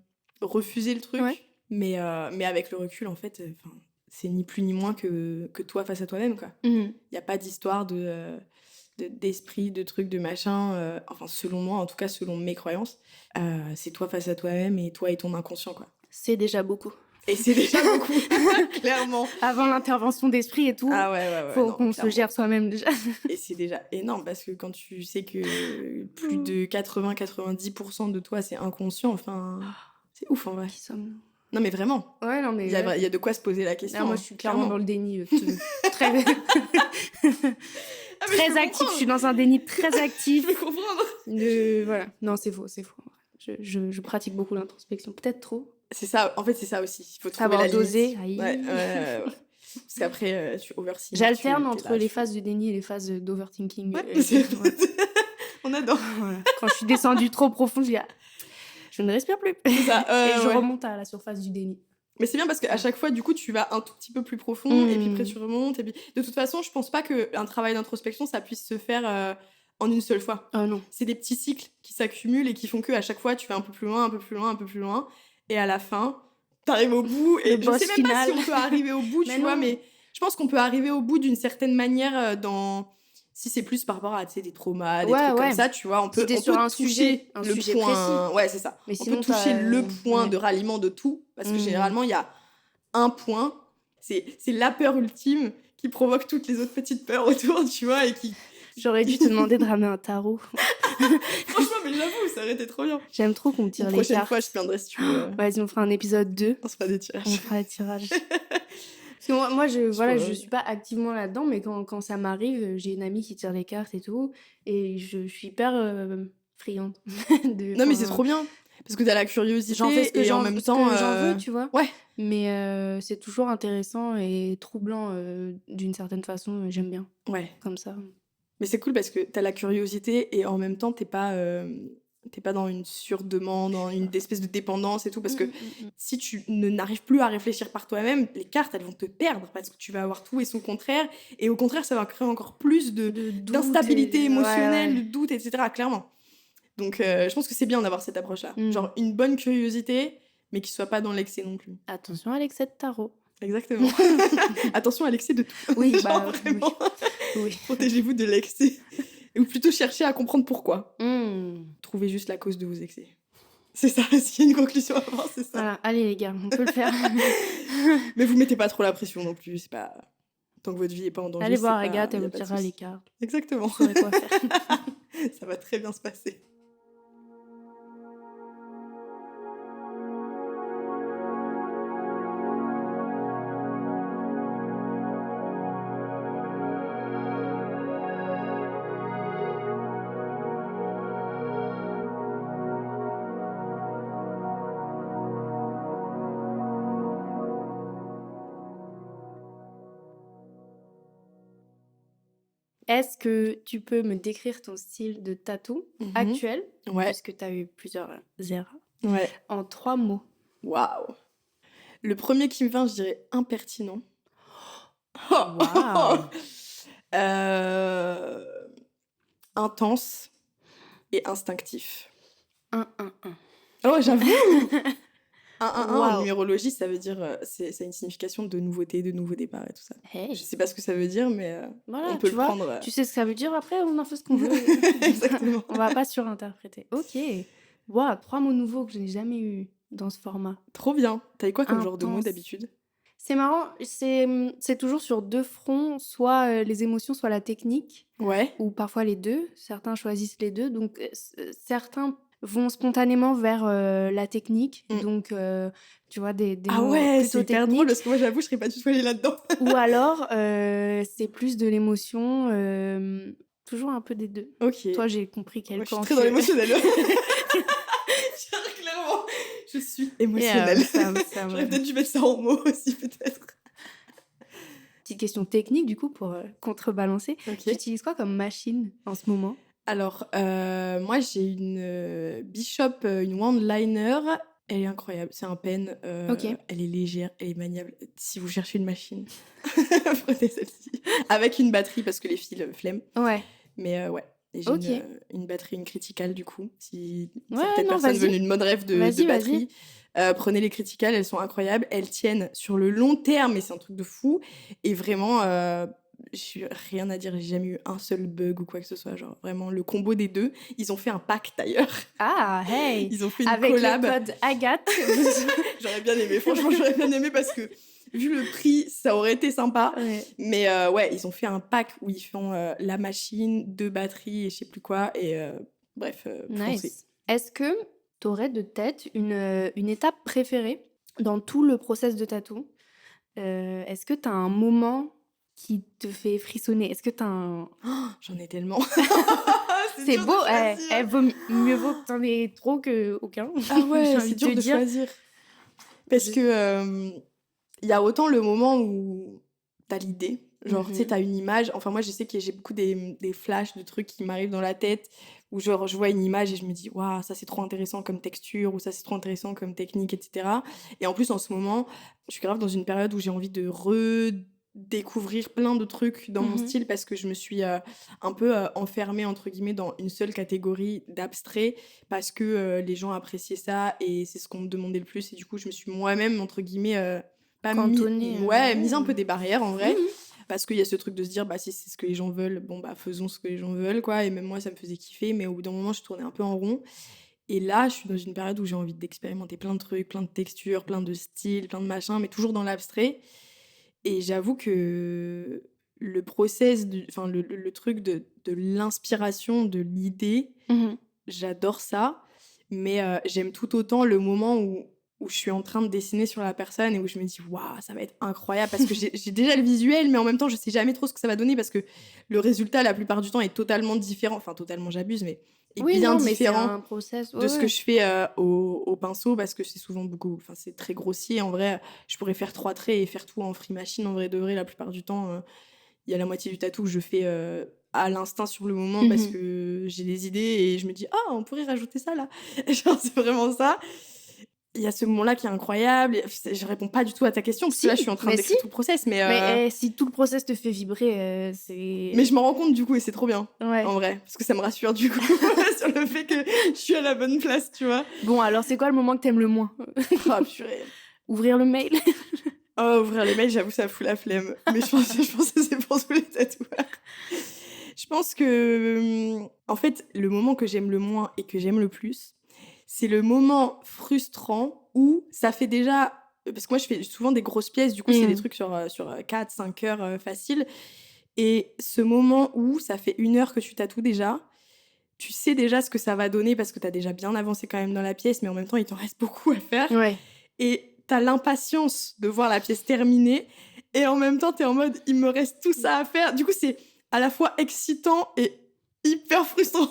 refusé le truc. Ouais. Mais avec le recul, en fait, c'est ni plus ni moins que toi face à toi-même, quoi. Il n'y a pas d'histoire d'esprit, de trucs, de machin. Enfin, selon moi, en tout cas, selon mes croyances, c'est toi face à toi-même et toi et ton inconscient, quoi. C'est déjà beaucoup. Et c'est déjà beaucoup, clairement. Avant l'intervention d'esprit et tout, faut qu'on se gère soi-même déjà. Et c'est déjà énorme parce que quand tu sais que plus de 80-90% de toi, c'est inconscient, enfin, c'est ouf en vrai. Qui sommes-nous ? Non, mais vraiment. Ouais, non, mais. Il y a de quoi se poser la question. Non, moi, je suis clairement dans le déni. Très, Ah, mais je très peux actif. Je comprendre. suis dans un déni très actif. Je peux comprendre. Voilà. Non, c'est faux. Je pratique beaucoup l'introspection. Peut-être trop. C'est ça, en fait, c'est ça aussi. Il faut trouver Savoir la limite. doser. Ouais. Parce qu'après, tu overthink. J'alterne t'es entre là, les tu- phases de déni et les phases d'overthinking. Ouais, c'est- Voilà. On adore. Voilà. Quand je suis descendue trop profond, je dis je ne respire plus. C'est ça, Et je ouais. remonte à la surface du déni. Mais c'est bien parce qu'à chaque fois, du coup, tu vas un tout petit peu plus profond et puis après, tu remontes. Et puis... De toute façon, je pense pas qu'un travail d'introspection, ça puisse se faire en une seule fois. Oh non. C'est des petits cycles qui s'accumulent et qui font qu'à chaque fois, tu vas un peu plus loin, un peu plus loin, un peu plus loin. Et à la fin, t'arrives au bout. Et Le je boss sais même pas final. si on peut arriver au bout, tu Mais vois, non. mais je pense qu'on peut arriver au bout d'une certaine manière dans... Si c'est plus par rapport à des traumas, des Ouais, trucs ouais. comme ça, tu vois, on peut, Si t'es on sur peut un toucher sujet le précis. point. Ouais, c'est ça. Mais On sinon, peut toucher t'as- le point ouais. de ralliement de tout, parce que Mhm. généralement, il y a un point, c'est la peur ultime qui provoque toutes les autres petites peurs autour, tu vois, et qui... J'aurais dû te demander de ramener un tarot. Franchement, mais j'avoue, ça aurait été trop bien. J'aime trop qu'on me tire La les prochaine cartes. fois, je te viendrai si tu veux. Vas-y, on fera un épisode 2. On se fera des tirages. On fera les tirages. Parce que moi je suis pas activement là-dedans, mais quand ça m'arrive, j'ai une amie qui tire les cartes et tout, et je suis hyper friande. Non, mais c'est trop bien, parce que t'as la curiosité J'en fais ce que et j'en en même ce temps... que j'en veux, tu vois. Ouais. Mais c'est toujours intéressant et troublant d'une certaine façon. J'aime bien, Ouais. comme ça. Mais c'est cool parce que t'as la curiosité et en même temps, t'es pas dans une surdemande, dans une espèce de dépendance et tout. Parce que si tu n'arrives plus à réfléchir par toi-même, les cartes, elles vont te perdre parce que tu vas avoir tout et son contraire. Et au contraire, ça va créer encore plus De doute d'instabilité et- émotionnelle, ouais. de doute, etc. Clairement. Donc, je pense que c'est bien d'avoir cette approche-là. Mm. Genre, une bonne curiosité, mais qui soit pas dans l'excès non plus. Attention à l'excès de tarot. Exactement. Attention à l'excès de tout. Oui, Genre, bah, vraiment. Oui. Protégez-vous de l'excès. Ou plutôt chercher à comprendre pourquoi. Mm. Trouvez juste la cause de vos excès. C'est ça, s'il y a une conclusion à avoir, c'est ça. Voilà, allez les gars, on peut le faire. Mais vous mettez pas trop la pression non plus, c'est pas... Tant que votre vie est pas en danger, Allez c'est voir pas... Agathe, y elle a vous pas de tirera souci. les cartes. Exactement. Vous saurez quoi faire. Ça va très bien se passer. Est-ce que tu peux me décrire ton style de tatou actuel, Ouais, puisque tu as eu plusieurs eras, ouais. en 3 mots? Waouh. Le premier qui me vient, je dirais impertinent. Waouh. Intense et instinctif. 1, 1, 1. Oh, j'avoue. 1 en Waouh. numérologie, ça veut dire... ça a une signification de nouveauté, de nouveau départ et tout ça. Hey. Je sais pas ce que ça veut dire, mais Voilà, on peut tu le vois, prendre... tu sais ce que ça veut dire, après on en fait ce qu'on veut. Exactement. On va pas surinterpréter. Ok. Waouh, 3 mots nouveaux que je n'ai jamais eu dans ce format. Trop bien. T'as eu quoi comme genre de mots Intense. d'habitude? C'est marrant, c'est toujours sur 2 fronts, soit les émotions, soit la technique, Ouais. ou parfois les deux. Certains choisissent les deux, donc certains vont spontanément vers la technique, Mm. donc tu vois des Ah mots ouais, plutôt c'est hyper techniques, drôle parce que moi j'avoue, je serais pas du tout allée là-dedans. ou alors c'est plus de l'émotion, toujours un peu des deux. Ok. Toi, j'ai compris quel Moi, je suis camp très tu dans es. l'émotionnel. Genre, clairement, je suis émotionnelle. ça J'aurais peut-être dû mettre ça en mots aussi, peut-être. Petite question technique, du coup, pour contrebalancer. Ok. Tu utilises quoi comme machine en ce moment? Alors, moi j'ai une Bishop, une one-liner. Elle est incroyable, c'est un pen. Ok. Elle est légère, elle est maniable. Si vous cherchez une machine, prenez celle-ci. Avec une batterie parce que les fils flemme. Ouais. Mais ouais. Et j'ai Ok. une batterie, une criticale du coup. Si Ouais, certaines non, personnes vas-y. veulent une bonne rêve de Vas-y, batterie, prenez les criticales, elles sont incroyables. Elles tiennent sur le long terme, et c'est un truc de fou. Et vraiment, j'ai rien à dire, j'ai jamais eu un seul bug ou quoi que ce soit. Genre vraiment le combo des deux. Ils ont fait un pack d'ailleurs. Ah, hey! Ils ont fait une Avec collab. le code Agathe. J'aurais bien aimé, franchement, j'aurais bien aimé parce que vu le prix, ça aurait été sympa. Ouais. Mais ouais, ils ont fait un pack où ils font la machine, 2 batteries et je sais plus quoi. Et bref, foncez. Nice. Est-ce que tu aurais de tête une étape préférée dans tout le process de tatou, est-ce que tu as un moment qui te fait frissonner? Est-ce que tu as un J'en ai tellement. c'est dur de beau, choisir. mieux vaut que tu en aies trop qu'aucun, Ah ouais, j'ai c'est envie de dur te de dire. choisir. Parce Je que il y a autant le moment où t'as l'idée, genre, tu sais, Mmh t'as une image. Enfin, moi, je sais que j'ai beaucoup des flashs de trucs qui m'arrivent dans la tête, où genre, je vois une image et je me dis, waouh, ça c'est trop intéressant comme texture, ou ça c'est trop intéressant comme technique, etc. Et en plus, en ce moment, je suis grave dans une période où j'ai envie de redécouvrir plein de trucs dans mon Mmh style parce que je me suis un peu enfermée, entre guillemets, dans une seule catégorie d'abstrait parce que les gens appréciaient ça et c'est ce qu'on me demandait le plus. Et du coup, je me suis moi-même, entre guillemets, pas Cantonné, ouais, mise un ouais. peu des barrières en vrai. Mmh Parce qu'il y a ce truc de se dire, bah si c'est ce que les gens veulent, bon bah faisons ce que les gens veulent, quoi. Et même moi, ça me faisait kiffer, mais au bout d'un moment, je tournais un peu en rond. Et là, je suis dans une période où j'ai envie d'expérimenter plein de trucs, plein de textures, plein de styles, plein de machins, mais toujours dans l'abstrait. Et j'avoue que le process, enfin le truc de l'inspiration, de l'idée, Mmh j'adore ça, mais j'aime tout autant le moment où je suis en train de dessiner sur la personne et où je me dis: «Waouh, ça va être incroyable» parce que j'ai déjà le visuel, mais en même temps, je sais jamais trop ce que ça va donner parce que le résultat, la plupart du temps, est totalement différent. Enfin, totalement, j'abuse, mais est Oui, bien non, mais c'est différent un process, de ouais, ce que ouais. je fais, au pinceau parce que c'est souvent beaucoup enfin, c'est très grossier. En vrai, je pourrais faire 3 traits et faire tout en free machine, en vrai de vrai, la plupart du temps, il y a la moitié du tatou que je fais, à l'instinct sur le moment parce Mmh que j'ai des idées et je me dis: «Ah, on pourrait rajouter ça là». Genre, c'est vraiment ça. Il y a ce moment-là qui est incroyable et je réponds pas du tout à ta question parce que là, je suis Si, en train de mais si, décrire tout le process, mais si tout le process te fait vibrer, mais c'est je m'en rends compte du coup et c'est trop bien, ouais. en vrai, parce que ça me rassure du coup sur le fait que je suis à la bonne place, tu vois? Bon, alors c'est quoi le moment que t'aimes le moins? Ah purée. Ouvrir le mail? Oh, ouvrir les mails, j'avoue, ça fout la flemme. Mais je pense que c'est pour tous les tatoueurs. Je pense que, en fait, le moment que j'aime le moins et que j'aime le plus, c'est le moment frustrant où ça fait déjà parce que moi, je fais souvent des grosses pièces, du coup, c'est des Mmh. trucs sur 4-5 heures, facile et ce moment où ça fait 1 heure que tu tatoues déjà, tu sais déjà ce que ça va donner parce que tu as déjà bien avancé quand même dans la pièce, mais en même temps, il t'en reste beaucoup à faire Ouais. et t'as l'impatience de voir la pièce terminée et en même temps, t'es en mode: «Il me reste tout ça à faire». Du coup, c'est à la fois excitant et hyper frustrant.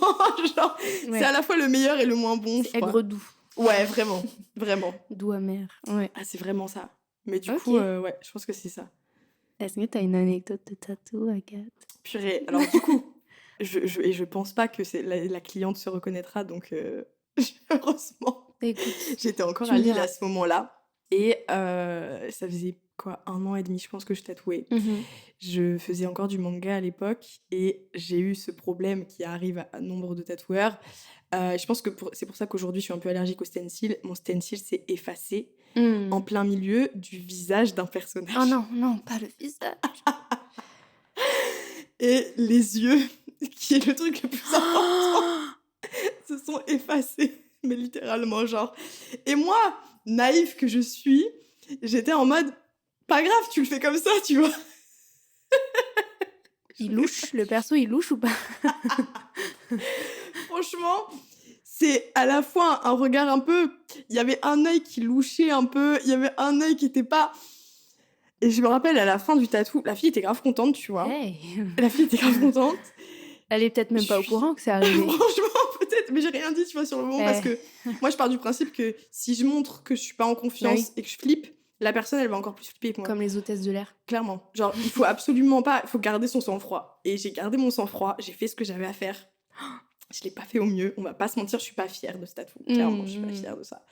Genre, c'est à Ouais. la fois le meilleur et le moins bon, je C'est crois. aigre-doux. Ouais, vraiment, vraiment. Doux amer. Ouais. Ah, c'est vraiment ça. Mais du coup, OK. ouais, je pense que c'est ça. Est-ce que t'as une anecdote de tatou, Agathe? Purée, alors du coup, je pense pas que c'est la cliente se reconnaîtra donc heureusement. Écoute, J'étais encore tu à me Lille diras. à ce moment-là et ça faisait quoi? 1 an et demi, je pense que je tatouais. Mmh Je faisais encore du manga à l'époque et j'ai eu ce problème qui arrive à nombre de tatoueurs. Je pense que c'est pour ça qu'aujourd'hui je suis un peu allergique au stencil. Mon stencil s'est effacé en Mmh. plein milieu du visage d'un Oh personnage non, non, pas le visage. et les yeux, qui est le truc le plus important, se sont effacés, mais littéralement genre. Et moi, naïve que je suis, j'étais en mode: «Pas grave, tu le fais comme ça», tu vois? Il louche? Le perso, il louche ou pas? Franchement, c'est à la fois un regard un peu il y avait un œil qui louchait un peu, il y avait un œil qui était pas et je me rappelle à la fin du tatou, la fille était grave contente, tu vois? Hey! La fille était grave contente. Elle est peut-être Je même pas au suis courant que c'est arrivé. franchement, peut-être, mais j'ai rien dit, tu vois, sur le moment parce Eh, que moi, je pars du principe que si je montre que je suis pas en bah confiance oui, et que je flippe, la personne, elle va encore plus flipper que moi. comme les hôtesses de l'air. Clairement. Genre, il faut absolument pas, il faut garder son sang-froid. Et j'ai gardé mon sang-froid, j'ai fait ce que j'avais à faire. Je l'ai pas fait au mieux, on va pas se mentir, je suis pas fière de ce tatou. Clairement, je suis pas Mmh fière de ça.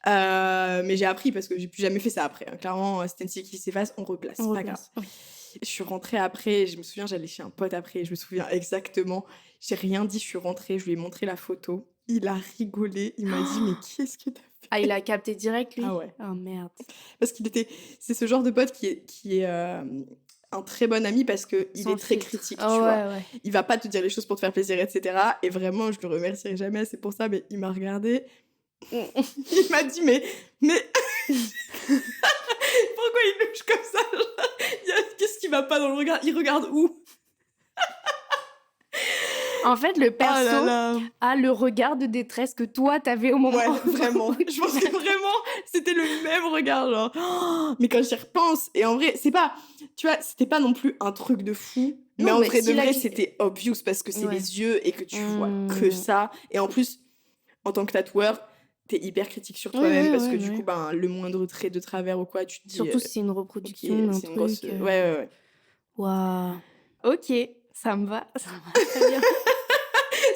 Mais j'ai appris parce que j'ai plus jamais fait ça après, hein. Clairement, stencil qui s'efface, on replace, On pas grave. replace. Oui. Je suis rentrée après, je me souviens, j'allais chez un pote après, je me souviens exactement. J'ai rien dit, je suis rentrée, je lui ai montré la photo. Il a rigolé, il m'a dit: «Mais qu'est-ce que t'as fait?» Ah, il a capté direct, lui? Ah ouais. Oh merde. Parce c'est ce genre de pote qui est un très bon ami parce qu'il Sans est très filtre. critique, Oh tu vois. ouais, ouais. Il va pas te dire les choses pour te faire plaisir, etc. Et vraiment, je le remercierai jamais assez pour ça, mais il m'a regardé. Il m'a dit, mais pourquoi il louche comme ça? Genre, qu'est-ce qui va pas dans le regard? Il regarde où? En fait, le Oh là perso là. a le regard de détresse que toi, t'avais au moment Ouais, où vraiment. Je pense que vraiment, c'était le même regard, genre. Oh, mais quand j'y repense, et en vrai, c'est pas, tu vois, c'était pas non plus un truc de fou. Mais Non, en mais vrai de si la vrai, cli c'était obvious parce que c'est ouais. les yeux et que tu vois que Mmh. ça. Et en plus, en tant que tatoueur, t'es hyper critique sur Oui, toi-même oui, parce ouais, que bah du coup, oui. ben, le moindre trait de travers ou quoi, tu te dis, Surtout si c'est une ok, reproduction d'un c'est une grosse. truc, Ouais, ouais, ouais. waouh. OK, ça me va très bien.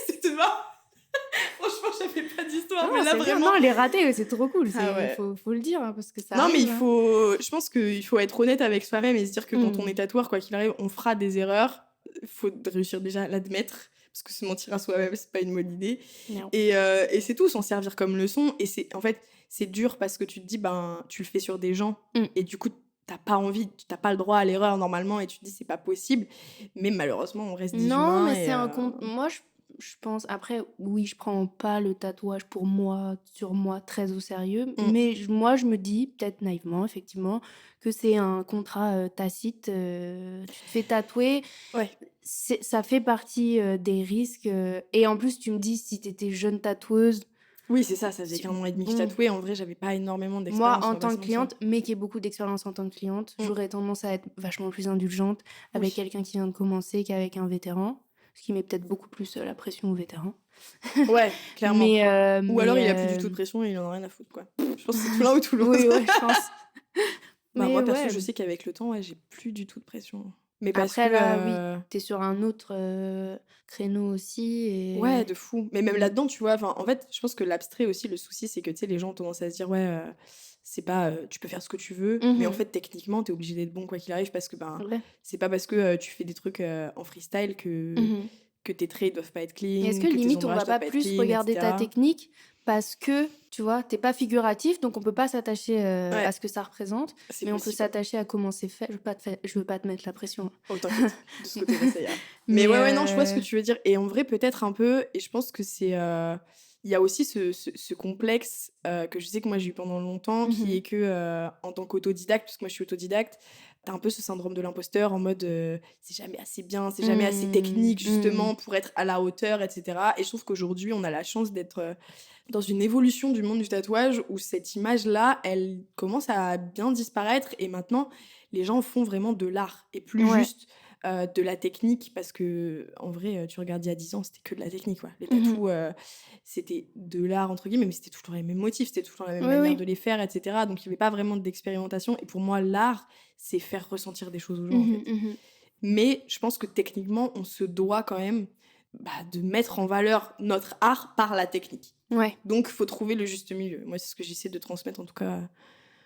C'était marrant. Franchement, j'avais pas d'histoire, Non, mais là, c'est bien. vraiment. Non, les ratés, c'est trop cool, Ah c'est ouais. faut le dire, hein, parce que ça Non, mais arrive, hein. je pense qu'il faut être honnête avec soi-même et se dire que quand on Mmh. est tatoueur, quoi qu'il arrive, on fera des erreurs. Il faut réussir déjà à l'admettre, parce que se mentir à soi-même, c'est pas une bonne idée. Non. Et c'est tout, s'en servir comme leçon. Et en fait, c'est dur parce que tu te dis, ben, tu le fais sur des gens, Mmh. et du coup, t'as pas envie, t'as pas le droit à l'erreur normalement, et tu te dis, c'est pas possible. Mais malheureusement, on reste des Non, humains, mais et c'est un con moi je pense après oui, je prends pas le tatouage pour moi, sur moi, très au sérieux, mais moi je me dis, peut-être naïvement effectivement, que c'est un contrat, tacite, tu te fais tatouer, ouais. ça fait partie, des risques, et en plus tu me dis si tu étais jeune tatoueuse, Oui, c'est ça, ça faisait si qu'1 an et demi que je bon, tatouais. En vrai, j'avais pas énormément moi d'expérience, on en va pas tant se que mentir. cliente, mais qui ai beaucoup d'expérience en tant que cliente, Mm. j'aurais tendance à être vachement plus indulgente avec Oui. quelqu'un qui vient de commencer qu'avec un vétéran, ce qui met peut-être beaucoup plus, la pression au vétéran. Ouais, clairement. Mais Ou alors il a plus du tout de pression et il en a rien à foutre, quoi. Je pense que c'est tout l'un ou tout l'autre. oui, ouais, je pense. Bah, Mais moi, perso, ouais, je sais qu'avec le temps, ouais, j'ai plus du tout de pression. Mais parce que, après là, oui, tu es sur un autre, créneau aussi ouais, et de fou. Mais même mmh. là-dedans, tu vois, enfin, en fait, je pense que l'abstrait aussi, le souci, c'est que, tu sais, les gens ont tendance à se dire, ouais, c'est pas, tu peux faire ce que tu veux, mais en Mmh. fait, techniquement, t'es obligé d'être bon quoi qu'il arrive parce que, ben, Ouais. c'est pas parce que tu fais des trucs en freestyle Mmh. que tes traits doivent pas être Et est-ce clean, que que tes limite on ombrages va doivent pas pas être plus clean, regarder ta etc. technique parce que, tu vois, tu pas figuratif, donc on peut pas s'attacher, Ouais, à ce que ça représente, c'est mais on peut possible. s'attacher à comment c'est fait. Je veux pas te mettre la pression, hein. Oh, t'inquiète, de ce côté-là, ça ira. Mais Mais ouais, ouais, non, je vois ce que tu veux dire. Et en vrai, peut-être un peu, et je pense que c'est. Il y a aussi ce complexe que je sais que moi j'ai eu pendant longtemps, qui mmh est que en tant qu'autodidacte, parce que moi je suis autodidacte, t'as un peu ce syndrome de l'imposteur en mode c'est jamais assez bien, c'est jamais assez technique Mmh. justement pour être à la hauteur, etc. Et je trouve qu'aujourd'hui on a la chance d'être dans une évolution du monde du tatouage où cette image-là, elle commence à bien disparaître et maintenant les gens font vraiment de l'art et plus Ouais. juste de la technique parce que en vrai tu regardes il y a 10 ans c'était que de la technique quoi. Les Mmh. tatous c'était de l'art entre guillemets mais c'était toujours les mêmes motifs, c'était toujours la même Oui, manière oui. de les faire etc. Donc il n'y avait pas vraiment d'expérimentation et pour moi l'art c'est faire ressentir des choses aux gens en Mmh fait. mh. Mais je pense que techniquement on se doit quand même de mettre en valeur notre art par la technique. Ouais. Donc, faut trouver le juste milieu. Moi, c'est ce que j'essaie de transmettre, en tout cas,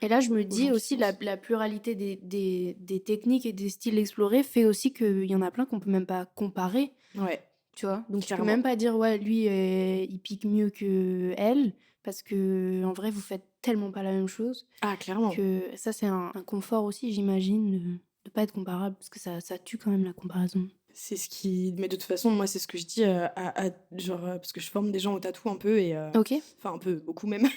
Et là, je me aux dis gens qui aussi la commencent. pluralité des techniques et des styles explorés fait aussi qu'il y en a plein qu'on peut même pas comparer, Ouais, tu vois? Donc tu peux clairement. même pas dire: «Ouais, lui, il pique mieux qu'elle», parce qu'en vrai, vous faites tellement pas la même chose Ah, clairement. que ça, c'est un confort aussi, j'imagine, de pas être comparable parce que ça tue quand même la comparaison. C'est ce qui. Mais de toute façon, moi, c'est ce que je dis genre, parce que je forme des gens au tatou un peu, et. OK. Enfin, un peu, beaucoup même.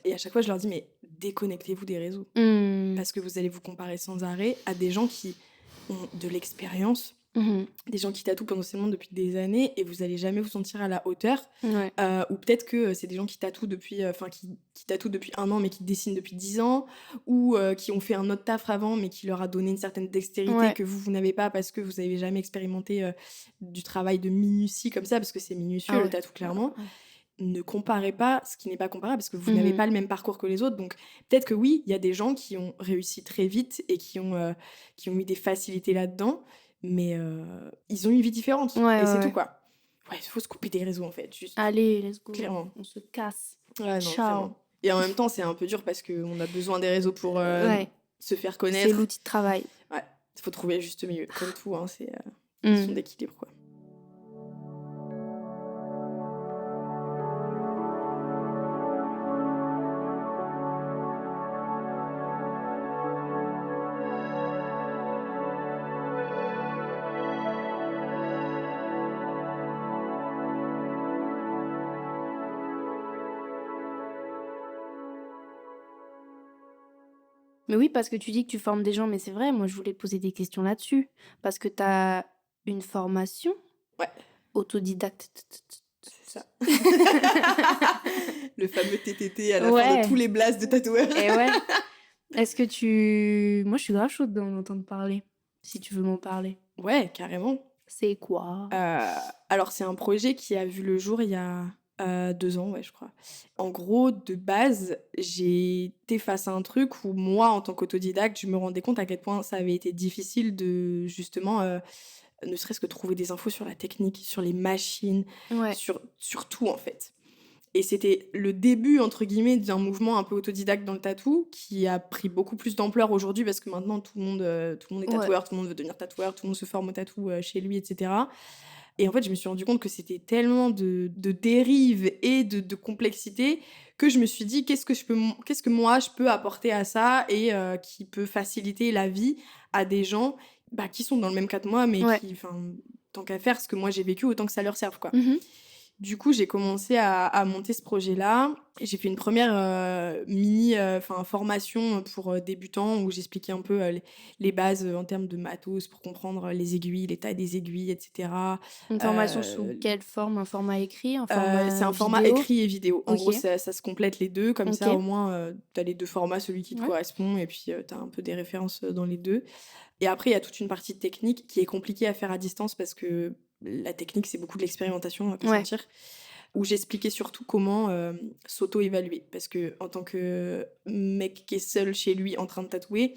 Et à chaque fois, je leur dis, mais déconnectez-vous des réseaux. Mmh. Parce que vous allez vous comparer sans arrêt à des gens qui ont de l'expérience, Mmh. des gens qui tatouent potentiellement depuis des années, et vous allez jamais vous sentir à la hauteur. Ouais. Ou peut-être que c'est des gens qui tatouent depuis, qui tatouent depuis 1 an, mais qui dessinent depuis 10 ans, ou qui ont fait un autre taf avant, mais qui leur a donné une certaine dextérité Ouais. que vous n'avez pas parce que vous avez jamais expérimenté du travail de minutie comme ça, parce que c'est minutieux Ah le ouais. tatou clairement. Ouais. Ne comparez pas ce qui n'est pas comparable parce que vous n'avez Mmh. pas le même parcours que les autres. Donc peut-être que oui, il y a des gens qui ont réussi très vite et qui ont eu des facilités là-dedans, mais ils ont une vie différente. Ouais, Et ouais, c'est tout ouais. quoi. Ouais, il faut se couper des réseaux en fait, juste. Allez, let's go, Clairement. on se casse. Ouais, non, Ciao. vraiment. Et en même temps, c'est un peu dur parce qu'on a besoin des réseaux pour Ouais, se faire c'est connaître. l'outil de travail. Ouais, il faut trouver le juste milieu. Comme tout, hein, c'est question Mmh. d'équilibre quoi. Mais oui, parce que tu dis que tu formes des gens, mais c'est vrai, moi je voulais te poser des questions là-dessus. Parce que tu as une formation Ouais. Autodidacte. C'est ça. Le fameux TTT à la fin Ouais. de tous les blasts de tatoueurs. Et ouais. Est-ce que tu... Moi, je suis grave chaude d'en entendre parler, si tu veux m'en parler. Ouais, carrément. C'est quoi? Alors, c'est un projet qui a vu le jour il y a 2 ans, ouais, je crois. En gros, de base, j'ai été face à un truc où moi, en tant qu'autodidacte, je me rendais compte à quel point ça avait été difficile de, justement, ne serait-ce que trouver des infos sur la technique, sur les machines, Ouais. sur tout, en fait. Et c'était le début, entre guillemets, d'un mouvement un peu autodidacte dans le tatou qui a pris beaucoup plus d'ampleur aujourd'hui parce que maintenant, tout le monde est Ouais. tatoueur, tout le monde veut devenir tatoueur, tout le monde se forme au tatou chez lui, etc. Et en fait, je me suis rendu compte que c'était tellement de dérives et de complexité que je me suis dit, qu'est-ce que moi, je peux apporter à ça et qui peut faciliter la vie à des gens qui sont dans le même cas que moi, mais Ouais. qui, enfin, tant qu'à faire ce que moi j'ai vécu, autant que ça leur serve, quoi. Mhm. Du coup, j'ai commencé à monter ce projet-là. Et j'ai fait une première formation pour débutants où j'expliquais un peu les bases en termes de matos pour comprendre les aiguilles, les tailles des aiguilles, etc. Une formation sous Euh, quelle forme? Un format écrit? Un format c'est un format vidéo? écrit et vidéo. En Ok. gros, ça se complète les deux. Comme ça, Ok. au moins, tu as les deux formats, celui qui te Ouais. correspond, et puis tu as un peu des références dans les deux. Et après, il y a toute une partie technique qui est compliquée à faire à distance parce que la technique, c'est beaucoup de l'expérimentation, on va pas se Ouais. mentir. Où j'expliquais surtout comment s'auto-évaluer. Parce que en tant que mec qui est seul chez lui en train de tatouer,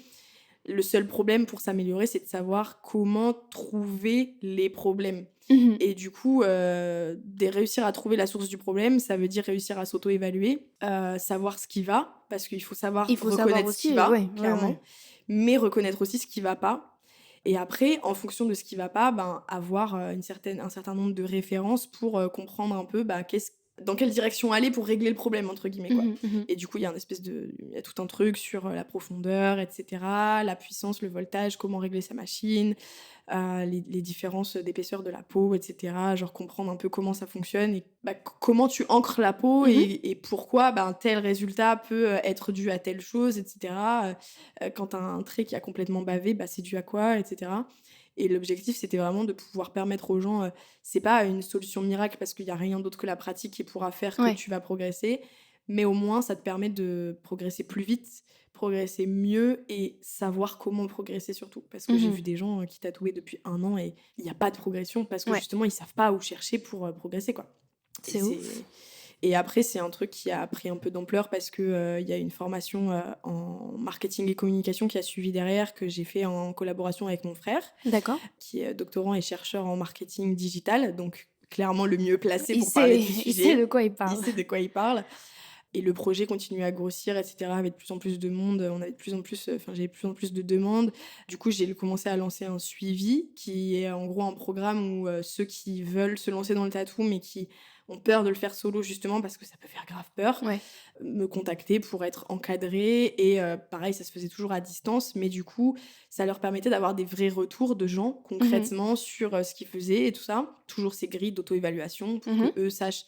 le seul problème pour s'améliorer, c'est de savoir comment trouver les problèmes. Mhm. Et du coup, réussir à trouver la source du problème, ça veut dire réussir à s'auto-évaluer, savoir ce qui va, parce qu'il faut savoir Il faut savoir reconnaître ce qui aussi, va, ouais, clairement, ouais. mais reconnaître aussi ce qui va pas. Et après, en fonction de ce qui va pas, avoir un certain nombre de références pour comprendre un peu dans quelle direction aller pour régler le problème, entre guillemets, quoi. Mhm, mhm. Et du coup, il y a tout un truc sur la profondeur, etc., la puissance, le voltage, comment régler sa machine, les différences d'épaisseur de la peau, etc. Genre comprendre un peu comment ça fonctionne et comment tu ancres la peau Mhm. et pourquoi tel résultat peut être dû à telle chose, etc. Quand tu as un trait qui a complètement bavé, c'est dû à quoi, etc. Et l'objectif, c'était vraiment de pouvoir permettre aux gens, c'est pas une solution miracle parce qu'il n'y a rien d'autre que la pratique qui pourra faire que Ouais. tu vas progresser, mais au moins ça te permet de progresser plus vite, progresser mieux et savoir comment progresser surtout. Parce que j'ai Mhm. vu des gens qui tatouaient depuis 1 an et il n'y a pas de progression parce que Ouais. justement ils savent pas où chercher pour progresser, quoi. Et C'est ouf. Et après, c'est un truc qui a pris un peu d'ampleur parce que il y a une formation en marketing et communication qui a suivi derrière, que j'ai fait en collaboration avec mon frère, D'accord. qui est doctorant et chercheur en marketing digital, donc clairement le mieux placé Il pour parler du sait, il sait de sujet. quoi il Il parle. sait de quoi il parle. Et le projet continue à grossir, etc. Avec de plus en plus de monde. On avait de plus en plus, j'avais de plus en plus de demandes. Du coup, j'ai commencé à lancer un suivi qui est en gros un programme où ceux qui veulent se lancer dans le tatou, mais qui ont peur de le faire solo justement parce que ça peut faire grave peur, Ouais. me contacter pour être encadrés. Et pareil, ça se faisait toujours à distance, mais du coup, ça leur permettait d'avoir des vrais retours de gens concrètement sur ce qu'ils faisaient et tout ça. Toujours ces grilles d'auto-évaluation pour Mhm. que eux sachent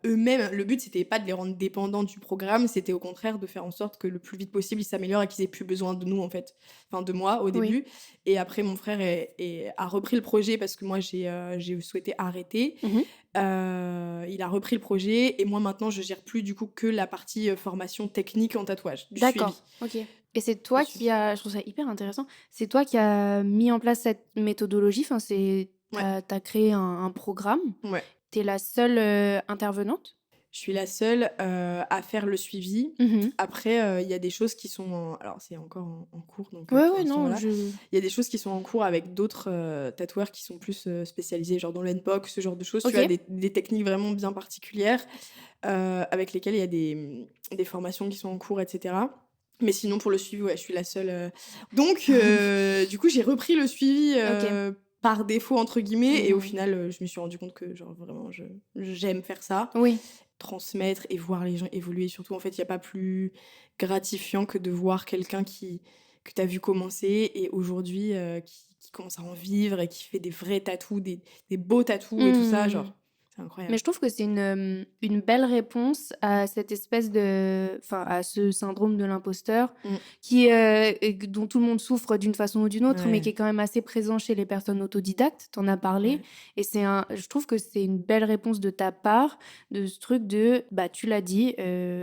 eux-mêmes. Le but, c'était pas de les rendre dépendants du programme, c'était au contraire de faire en sorte que le plus vite possible, ils s'améliorent et qu'ils aient plus besoin de nous, en fait. Enfin, de moi, au Oui. début. Et après, mon frère a repris le projet parce que moi, j'ai souhaité arrêter. Mhm. Il a repris le projet et moi, maintenant, je gère plus, du coup, que la partie formation technique en tatouage, du D'accord. suivi. Ok. Et c'est toi Le qui suivi. a, je trouve ça hyper intéressant, c'est toi qui a mis en place cette méthodologie, enfin, Ouais, t'as créé un programme, ouais. t'es la seule intervenante? Je suis la seule à faire le suivi. Mhm. Après, il y a des choses qui sont alors c'est encore en cours, donc Ouais, pour ouais, l'instant, non, voilà. Il y a des choses qui sont en cours avec d'autres tatoueurs qui sont plus spécialisés, genre dans l'NPOC, ce genre de choses. Tu Ok. vois, des techniques vraiment bien particulières avec lesquelles il y a des formations qui sont en cours, etc. Mais sinon, pour le suivi, ouais, je suis la seule. Donc, du coup, j'ai repris le suivi Ok. par défaut, entre guillemets, et au Mhm. final, je me suis rendu compte que, genre, vraiment, j'aime faire ça, Oui. transmettre et voir les gens évoluer. Surtout, en fait, il n'y a pas plus gratifiant que de voir quelqu'un que tu as vu commencer et aujourd'hui qui commence à en vivre et qui fait des vrais tatous, des beaux tatous et tout ça. Genre, Mhm. C'est incroyable. Mais je trouve que c'est une belle réponse à cette espèce de... Enfin, à ce syndrome de l'imposteur Mm. dont tout le monde souffre d'une façon ou d'une autre, mais Ouais. qui est quand même assez présent chez les personnes autodidactes. T'en as parlé. Ouais. Et je trouve que c'est une belle réponse de ta part, de ce truc de, bah, tu l'as dit,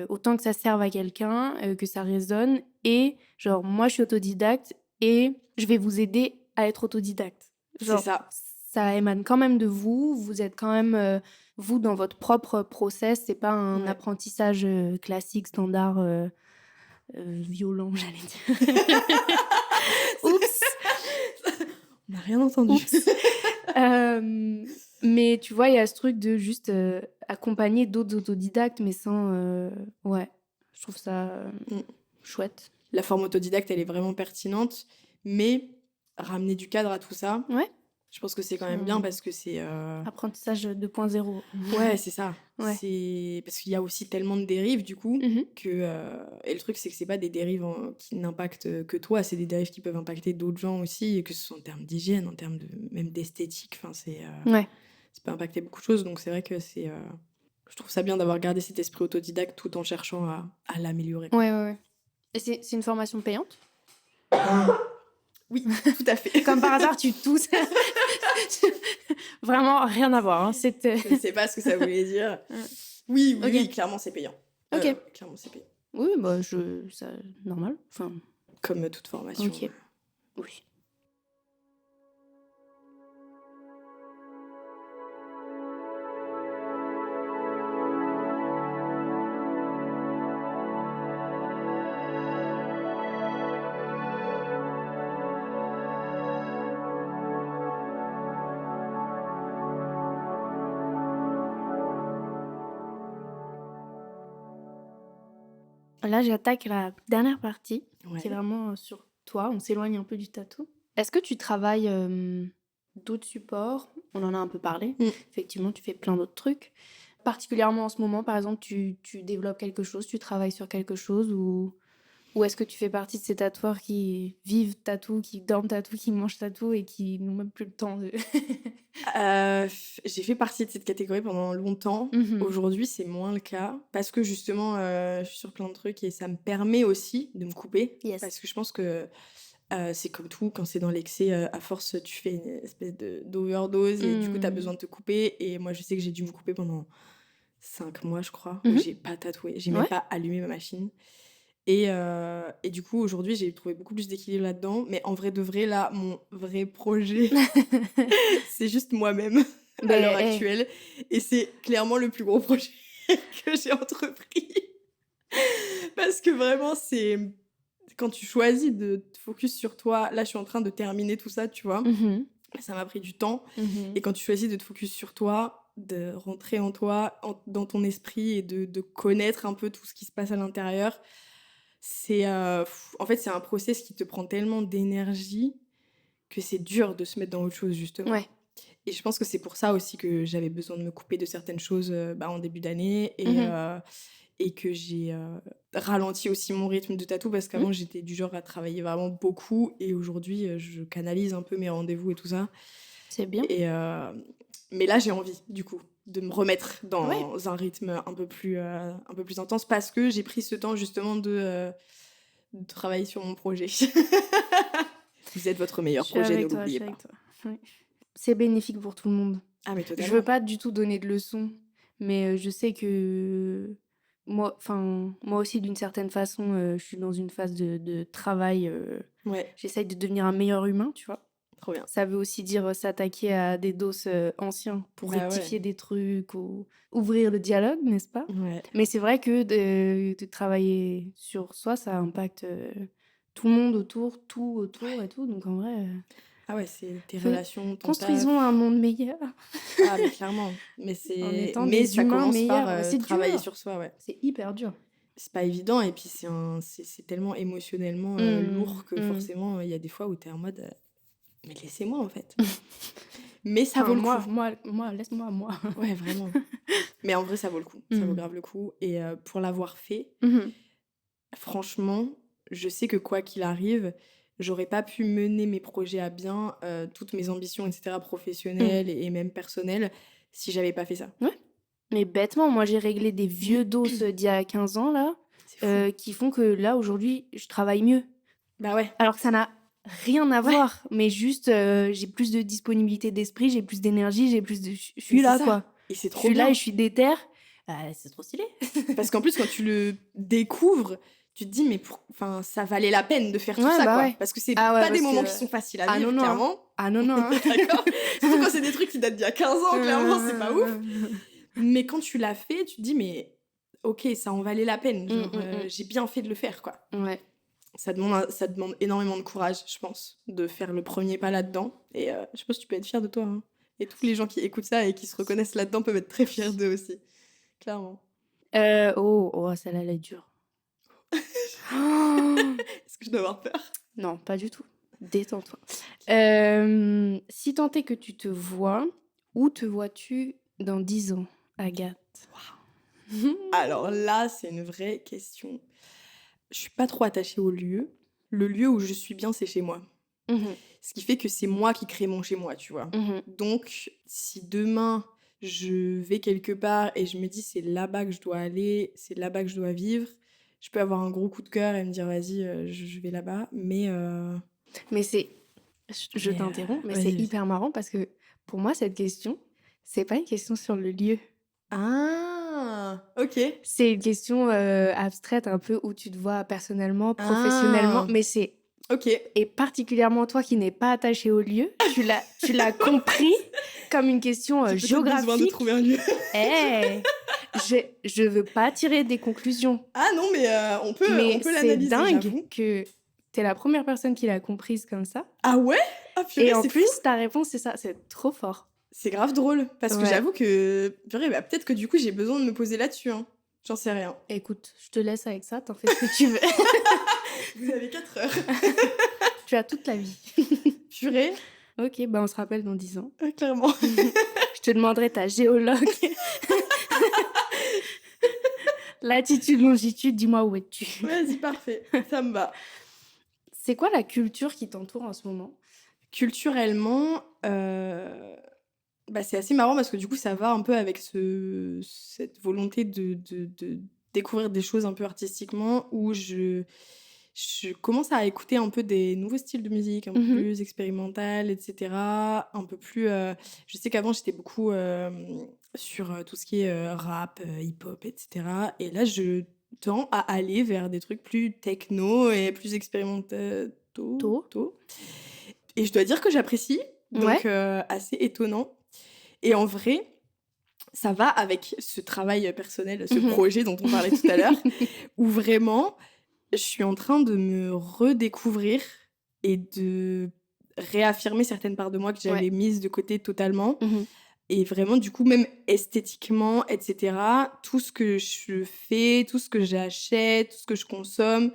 autant que ça serve à quelqu'un, que ça résonne. Et genre, moi, je suis autodidacte et je vais vous aider à être autodidacte. C'est Genre, ça. ça émane quand même de vous. Vous êtes quand même, vous, dans votre propre process. C'est pas un Ouais. apprentissage classique, standard, violent, j'allais dire. Oups. On n'a rien entendu. Oups. Mais tu vois, il y a ce truc de juste accompagner d'autres autodidactes, mais sans... Ouais, je trouve ça Mm. chouette. La forme autodidacte, elle est vraiment pertinente, mais ramener du cadre à tout ça, Ouais. je pense que c'est quand même bien parce que c'est... Apprentissage 2.0. Ouais, c'est ça. Ouais. C'est parce qu'il y a aussi tellement de dérives, du coup, Mhm. que... Et le truc, c'est que c'est pas des dérives qui n'impactent que toi, c'est des dérives qui peuvent impacter d'autres gens aussi, et que ce soit en termes d'hygiène, en termes même d'esthétique, enfin, Ouais. ça peut impacter beaucoup de choses, donc c'est vrai que c'est... Je trouve ça bien d'avoir gardé cet esprit autodidacte tout en cherchant à l'améliorer. Ouais. Et c'est une formation payante? Oui, tout à fait. Comme par hasard, tu tousses. Vraiment rien à voir. Hein. C'était... Je ne sais pas ce que ça voulait dire. Oui, Ok. clairement, c'est payant. Ok. Clairement, c'est payant. Oui, bah, ça... normal. Enfin, Comme toute formation. ok. Oui. Là, j'attaque la dernière partie, Ouais. qui est vraiment sur toi. On s'éloigne un peu du tatou. Est-ce que tu travailles d'autres supports? On en a un peu parlé. Mm. Effectivement, tu fais plein d'autres trucs. Particulièrement en ce moment, par exemple, tu développes quelque chose, tu travailles sur quelque chose ou est-ce que tu fais partie de ces tatoueurs qui vivent tatou, qui dorment tatou, qui mangent tatou et qui n'ont même plus le temps de... J'ai fait partie de cette catégorie pendant longtemps. Mhm. Aujourd'hui, c'est moins le cas parce que justement, je suis sur plein de trucs et ça me permet aussi de me couper. Yes. Parce que je pense que c'est comme tout, quand c'est dans l'excès, à force, tu fais une espèce d'overdose et du coup, tu as besoin de te couper. Et moi, je sais que j'ai dû me couper pendant 5 mois, je crois, où Mhm. j'ai pas tatoué, j'ai même Ouais. pas allumé ma machine. Et du coup, aujourd'hui, j'ai trouvé beaucoup plus d'équilibre là-dedans. Mais en vrai de vrai, là, mon vrai projet, c'est juste moi-même à Ben, l'heure hey. actuelle. Et c'est clairement le plus gros projet que j'ai entrepris. Parce que vraiment, c'est quand tu choisis de te focus sur toi. Là, je suis en train de terminer tout ça, tu vois. Mhm. Ça m'a pris du temps. Mhm. Et quand tu choisis de te focus sur toi, de rentrer en toi, dans ton esprit et de connaître un peu tout ce qui se passe à l'intérieur, en fait, c'est un process qui te prend tellement d'énergie que c'est dur de se mettre dans autre chose, justement. Ouais. Et je pense que c'est pour ça aussi que j'avais besoin de me couper de certaines choses en début d'année et que j'ai ralenti aussi mon rythme de tatou parce qu'avant, j'étais du genre à travailler vraiment beaucoup et aujourd'hui, je canalise un peu mes rendez-vous et tout ça. C'est bien. Mais là, j'ai envie, du coup, de me remettre dans un rythme un peu plus intense parce que j'ai pris ce temps, justement, de travailler sur mon projet. Vous êtes votre meilleur Je suis projet, ne avec toi, l'oubliez je suis pas. avec toi. Oui. C'est bénéfique pour tout le monde. Ah, mais Je totalement. veux pas du tout donner de leçons, mais je sais que moi aussi, d'une certaine façon, je suis dans une phase de travail. Ouais, J'essaye de devenir un meilleur humain, tu vois. trop bien. Ça veut aussi dire s'attaquer à des dos anciens pour Bah rectifier des trucs ou ouvrir le dialogue, n'est-ce pas? Ouais. Mais c'est vrai que de travailler sur soi, ça impacte tout le monde autour, tout autour et tout. Donc en vrai, Ah ouais, c'est tes Fais- relations, ton construisons taf. un monde meilleur Ah, mais clairement. Mais en étant mais des ça humains commence par meilleurs. C'est travailler dur. sur soi, ouais. C'est hyper dur. C'est pas évident et puis c'est tellement émotionnellement lourd que forcément, il y a des fois où t'es en mode mais laissez-moi en fait. Mais ça vaut le coup. Moi, laisse-moi, moi. Ouais, vraiment. Mais en vrai, ça vaut le coup. Ça vaut grave le coup. Et pour l'avoir fait, franchement, je sais que quoi qu'il arrive, j'aurais pas pu mener mes projets à bien, toutes mes ambitions, etc., professionnelles et même personnelles, si j'avais pas fait ça. Mais bêtement, moi, j'ai réglé des vieux dos d'il y a 15 ans, là, C'est fou. qui font que là, aujourd'hui, je travaille mieux. Bah ouais. Alors que ça n'a rien à voir, mais juste, j'ai plus de disponibilité d'esprit, j'ai plus d'énergie, j'ai plus de... Je suis Mais là, c'est ça. quoi. Et c'est Je trop suis là bien. et je suis déter. C'est trop stylé. Parce qu'en plus, quand tu le découvres, tu te dis, mais enfin, ça valait la peine de faire tout Ouais, ça, bah quoi. ouais. Parce que c'est Ah ouais, pas des parce moments que- qui sont faciles à Ah vivre, non, non, hein. clairement. Ah non, non. hein. D'accord. Surtout quand c'est des trucs qui datent d'il y a 15 ans, clairement, c'est pas ouf. Mais quand tu l'as fait, tu te dis, mais ok, ça en valait la peine. Genre, j'ai bien fait de le faire, quoi. Ouais. Ça demande énormément de courage, je pense, de faire le premier pas là-dedans. Et je pense que tu peux être fier de toi. Hein. Et tous les gens qui écoutent ça et qui se reconnaissent là-dedans peuvent être très fiers d'eux aussi. Clairement. Celle-là, elle est dure. Est-ce que je dois avoir peur? Non, pas du tout. Détends-toi. Si tant est que tu te vois, où te vois-tu dans 10 ans, Agathe? Alors là, c'est une vraie question. Je suis pas trop attachée au lieu. Le lieu où je suis bien, c'est chez moi. Mhm, Ce qui fait que c'est moi qui crée mon chez moi, tu vois. mhm. Donc, si demain, je vais quelque part et je me dis c'est là-bas que je dois aller, c'est là-bas que je dois vivre, je peux avoir un gros coup de cœur et me dire vas-y, je vais là-bas. Mais Mais c'est... Je Mais, t'interromps, mais vas-y, c'est vas-y. hyper marrant parce que pour moi, cette question, c'est pas une question sur le lieu. Ah, ok. C'est une question abstraite un peu où tu te vois personnellement, professionnellement, Ah, mais c'est... ok. Et particulièrement toi qui n'es pas attaché au lieu, tu l'as compris comme une question J'ai peut-être besoin de géographique. trouver un lieu. Eh, je veux pas tirer des conclusions, Ah non, mais on peut mais c'est l'analyser, dingue j'avoue. que t'es la première personne qui l'a comprise comme ça. Ah ouais? Ah purée, Et en c'est plus, fou. ta réponse, c'est ça, c'est trop fort. C'est grave drôle. Parce que Ouais. j'avoue que, purée, bah, peut-être que du coup, j'ai besoin de me poser là-dessus. Hein. J'en sais rien. Écoute, je te laisse avec ça, t'en fais ce que tu veux. Vous avez 4 heures. Tu as toute la vie. Purée, Ok, bah on se rappelle dans 10 ans. clairement. Je te demanderai ta géologue. Latitude, longitude, dis-moi où es-tu. Vas-y, parfait. Ça me va. C'est quoi la culture qui t'entoure en ce moment? Culturellement, bah, c'est assez marrant parce que du coup, ça va un peu avec cette volonté de découvrir des choses un peu artistiquement où je commence à écouter un peu des nouveaux styles de musique, un peu Mhm. plus expérimental, etc. Un peu plus... je sais qu'avant, j'étais beaucoup sur tout ce qui est rap, hip-hop, etc. Et là, je tends à aller vers des trucs plus techno et plus expérimentaux. Et je dois dire que j'apprécie, donc assez étonnant. Et en vrai, ça va avec ce travail personnel, ce Mhm. projet dont on parlait tout à l'heure, où vraiment, je suis en train de me redécouvrir et de réaffirmer certaines parts de moi que j'avais Ouais. mises de côté totalement. Mhm. Et vraiment, du coup, même esthétiquement, etc., tout ce que je fais, tout ce que j'achète, tout ce que je consomme,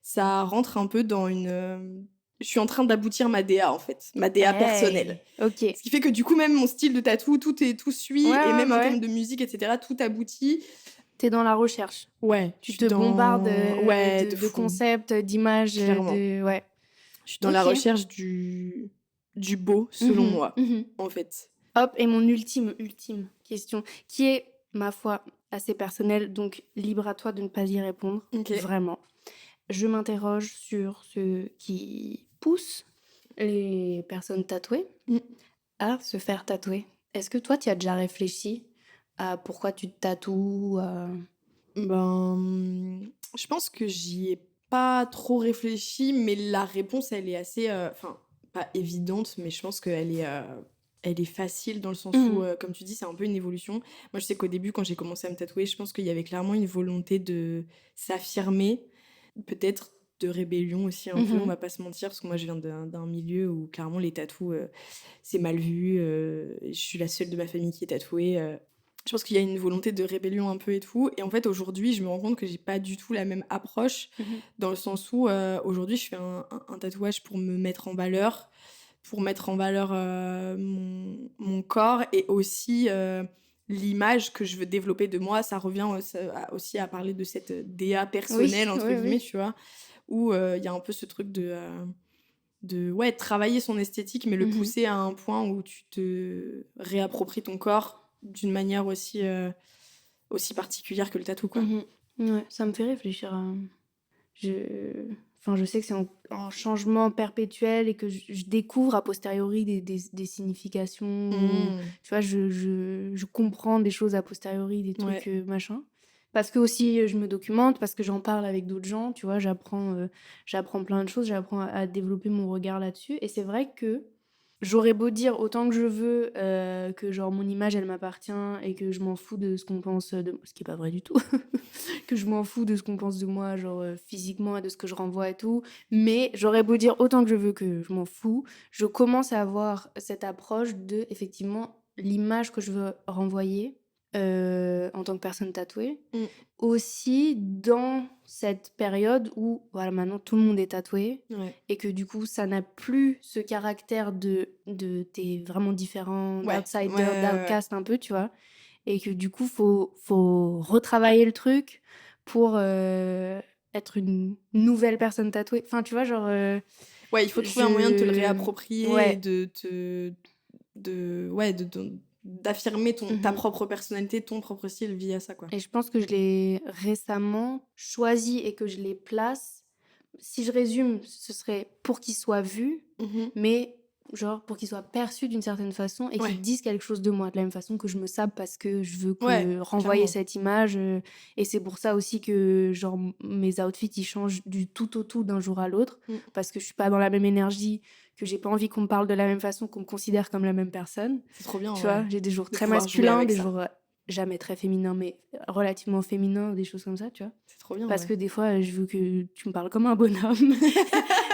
ça rentre un peu dans une... Je suis en train d'aboutir ma DA, en fait, ma DA personnelle. Hey, ok. Ce qui fait que du coup, même mon style de tatou, tout suit, Ouais, et ouais, même en bah ouais. termes de musique, etc., tout aboutit. T'es dans la recherche. Ouais, Tu je te suis dans... bombardes Ouais, de fou. concepts, d'images, Clairement. Ouais. Je suis dans la Ok. recherche du beau, selon Mhm, moi, mhm. en fait. Hop, et mon ultime question, qui est, ma foi, assez personnelle, donc libre à toi de ne pas y répondre, Ok. vraiment. Je m'interroge sur ce qui pousse les personnes tatouées Mm. à se faire tatouer. Est-ce que toi, tu as déjà réfléchi à pourquoi tu te tatoues Ben, je pense que j'y ai pas trop réfléchi, mais la réponse, elle est assez... Enfin, pas évidente, mais je pense qu'elle est... Elle est facile dans le sens où, comme tu dis, c'est un peu une évolution. Moi, je sais qu'au début, quand j'ai commencé à me tatouer, je pense qu'il y avait clairement une volonté de s'affirmer, peut-être de rébellion aussi un peu, on Mhm. va pas se mentir, parce que moi, je viens d'un milieu où clairement les tatous, c'est mal vu. Je suis la seule de ma famille qui est tatouée. Je pense qu'il y a une volonté de rébellion un peu et tout. Et en fait, aujourd'hui, je me rends compte que j'ai pas du tout la même approche, Mhm. dans le sens où, aujourd'hui, je fais un tatouage pour me mettre en valeur, pour mettre en valeur mon corps et aussi l'image que je veux développer de moi. Ça revient aussi à parler de cette DA personnelle, entre guillemets, tu vois, où il y a un peu ce truc de travailler son esthétique, mais le Mhm. pousser à un point où tu te réappropries ton corps d'une manière aussi particulière que le tatou, quoi. Ouais, ça me fait réfléchir à... Je... Enfin, je sais que c'est en changement perpétuel et que je découvre a posteriori des significations. Tu vois, je comprends des choses a posteriori, des Ouais. trucs machin. Parce que aussi, je me documente, parce que j'en parle avec d'autres gens, tu vois, j'apprends plein de choses, j'apprends à développer mon regard là-dessus. Et c'est vrai que j'aurais beau dire autant que je veux que genre mon image elle m'appartient et que je m'en fous de ce qu'on pense de moi, ce qui est pas vrai du tout, que je m'en fous de ce qu'on pense de moi genre physiquement et de ce que je renvoie et tout, mais j'aurais beau dire autant que je veux que je m'en fous, je commence à avoir cette approche de effectivement l'image que je veux renvoyer en tant que personne tatouée. Aussi dans cette période où voilà, maintenant tout le monde est tatoué Ouais. et que du coup ça n'a plus ce caractère de t'es vraiment différent, Ouais, d'outsider, ouais. d'outcast un peu, tu vois, et que du coup faut retravailler le truc pour être une nouvelle personne tatouée, enfin tu vois, genre Ouais, il faut trouver un moyen de te le réapproprier et ouais. d'affirmer ta propre personnalité, ton propre style via ça, quoi. Et je pense que je l'ai récemment choisi et que je les place. Si je résume, ce serait pour qu'ils soient vus, mais genre pour qu'ils soient perçus d'une certaine façon et Ouais. qu'ils disent quelque chose de moi, de la même façon que je me sape parce que je veux Ouais, renvoyer clairement. cette image. Et c'est pour ça aussi que genre mes outfits ils changent du tout au tout d'un jour à l'autre parce que je suis pas dans la même énergie, que j'ai pas envie qu'on me parle de la même façon, qu'on me considère comme la même personne. C'est trop bien, Tu ouais. vois, j'ai des jours De très pouvoir jouer masculins, avec des ça. jours jamais très féminins, mais relativement féminins ou des choses comme ça, tu vois. C'est trop bien, Parce ouais. que des fois, je veux que tu me parles comme un bonhomme.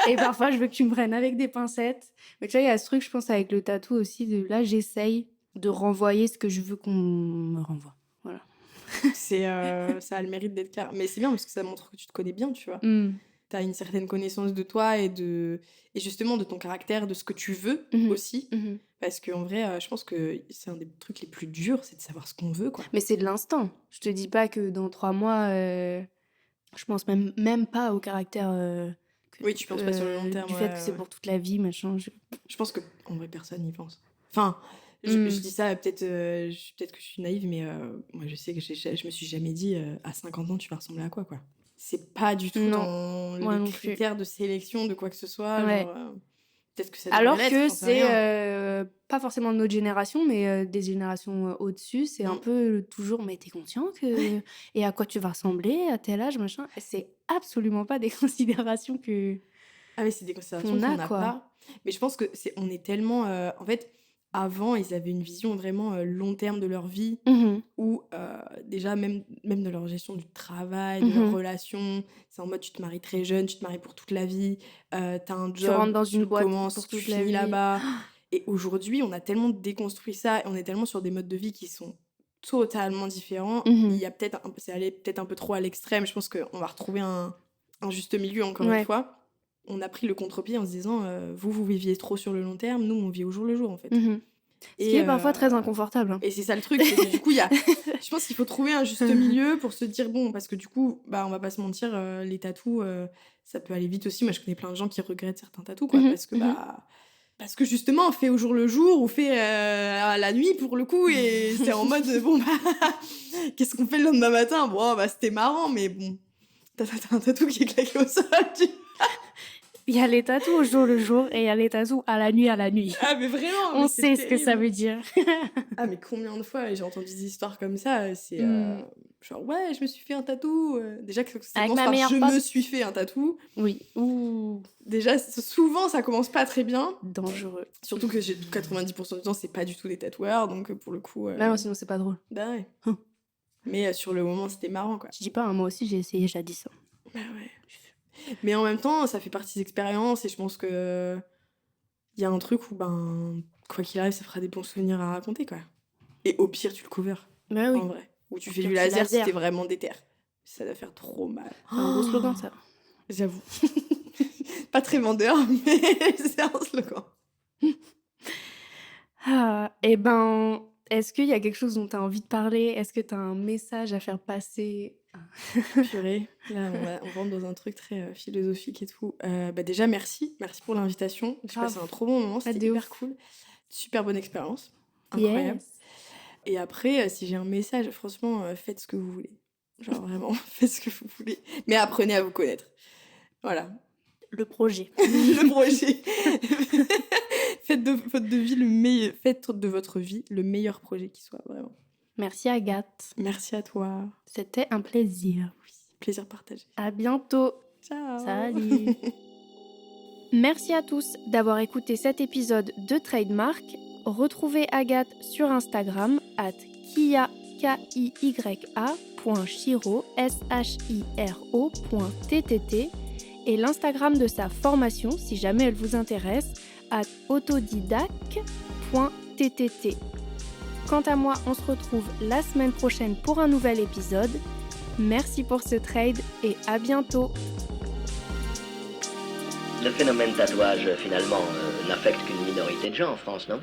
Et parfois, je veux que tu me prennes avec des pincettes. Mais tu vois, il y a ce truc, je pense, avec le tatou aussi, de là, j'essaye de renvoyer ce que je veux qu'on me renvoie. Voilà. Ça a le mérite d'être clair. Mais c'est bien parce que ça montre que tu te connais bien, tu vois. Mm. T'as une certaine connaissance de toi et justement de ton caractère, de ce que tu veux aussi. Parce qu'en vrai, je pense que c'est un des trucs les plus durs, c'est de savoir ce qu'on veut, quoi. Mais c'est de l'instant. Je te dis pas que dans 3 mois, je pense même pas au caractère Oui, tu penses pas sur le long terme, du fait ouais, que c'est ouais. pour toute la vie, machin. Je pense qu'en vrai, personne n'y pense. Enfin, je dis ça, peut-être que je suis naïve, mais moi, je sais que je me suis jamais dit à 50 ans, tu vas ressembler à quoi, quoi. C'est pas du tout Non, dans moi les non plus. critères de sélection de quoi que ce soit. Ouais. Genre, peut-être que ça devrait Alors l'être, que j'en sais rien. c'est pas forcément de notre génération, mais des générations au-dessus, c'est un peu toujours, mais t'es conscient que... Et à quoi tu vas ressembler à tel âge, machin. Et c'est absolument pas des considérations que... Ah, mais c'est des considérations qu'on qu'on a, n'a quoi. pas. Mais je pense que on est tellement... en fait, avant, ils avaient une vision vraiment long terme de leur vie, où déjà, même de leur gestion du travail, de leurs relations, c'est en mode tu te maries très jeune, tu te maries pour toute la vie, t'as un Tu rentres job, dans tu une le boîte commences, pour tu toute la finis vie. là-bas. Et aujourd'hui, on a tellement déconstruit ça, et on est tellement sur des modes de vie qui sont totalement différents. Il y a c'est allé peut-être un peu trop à l'extrême. Je pense qu'on va retrouver un juste milieu, encore une fois. On a pris le contre-pied en se disant vous viviez trop sur le long terme, nous on vit au jour le jour, en fait. Ce qui est parfois très inconfortable. Hein. Et c'est ça le truc, c'est que du coup je pense qu'il faut trouver un juste milieu pour se dire bon, parce que du coup on va pas se mentir, les tatous ça peut aller vite aussi. Moi je connais plein de gens qui regrettent certains tatous, quoi, parce que justement on fait au jour le jour ou fait à la nuit pour le coup, et c'est en mode bon qu'est-ce qu'on fait le lendemain matin, bon c'était marrant, mais bon t'as un tatou qui est claqué au sol, Il y a les tatous au jour le jour et il y a les tatous à la nuit à la nuit. Ah mais vraiment, on sait ce que ça veut dire. Ah mais combien de fois j'ai entendu des histoires comme ça, c'est genre ouais je me suis fait un tatou, déjà que ça commence par je me suis fait un tatou. Oui. Ouh. Déjà souvent ça commence pas très bien. Dangereux. Surtout que 90% du temps c'est pas du tout des tatoueurs, donc pour le coup... Bah non, sinon c'est pas drôle. Bah ouais. Mais sur le moment c'était marrant, quoi. Je dis pas, hein, moi aussi j'ai essayé jadis. Bah ouais. Mais en même temps ça fait partie des expériences, et je pense que il y a un truc où quoi qu'il arrive ça fera des bons souvenirs à raconter, quoi. Et au pire tu le covers. Bah oui. En vrai. Ou tu fais du laser si t'es vraiment déter. Ça doit faire trop mal. C'est un beau slogan, ça. J'avoue. Pas très vendeur, mais c'est un slogan. Est-ce qu'il y a quelque chose dont tu as envie de parler? Est-ce que tu as un message à faire passer? Purée, là on rentre dans un truc très philosophique et tout. Déjà merci pour l'invitation. J'ai passé un trop bon moment, c'était hyper cool. Super bonne expérience, incroyable. Et après, si j'ai un message, franchement, faites ce que vous voulez. Genre vraiment, faites ce que vous voulez. Mais apprenez à vous connaître. Voilà. Le projet. Le projet. Faites de votre vie le meilleur projet qui soit, vraiment. Merci Agathe. Merci à toi. C'était un plaisir. Plaisir partagé. À bientôt. Ciao. Salut. Merci à tous d'avoir écouté cet épisode de Trademark. Retrouvez Agathe sur Instagram @kiya.chiro shiro.ttt et l'Instagram de sa formation si jamais elle vous intéresse @autodidac.ttt. Quant à moi, on se retrouve la semaine prochaine pour un nouvel épisode. Merci pour ce trade et à bientôt. Le phénomène tatouage, finalement, n'affecte qu'une minorité de gens en France, non ?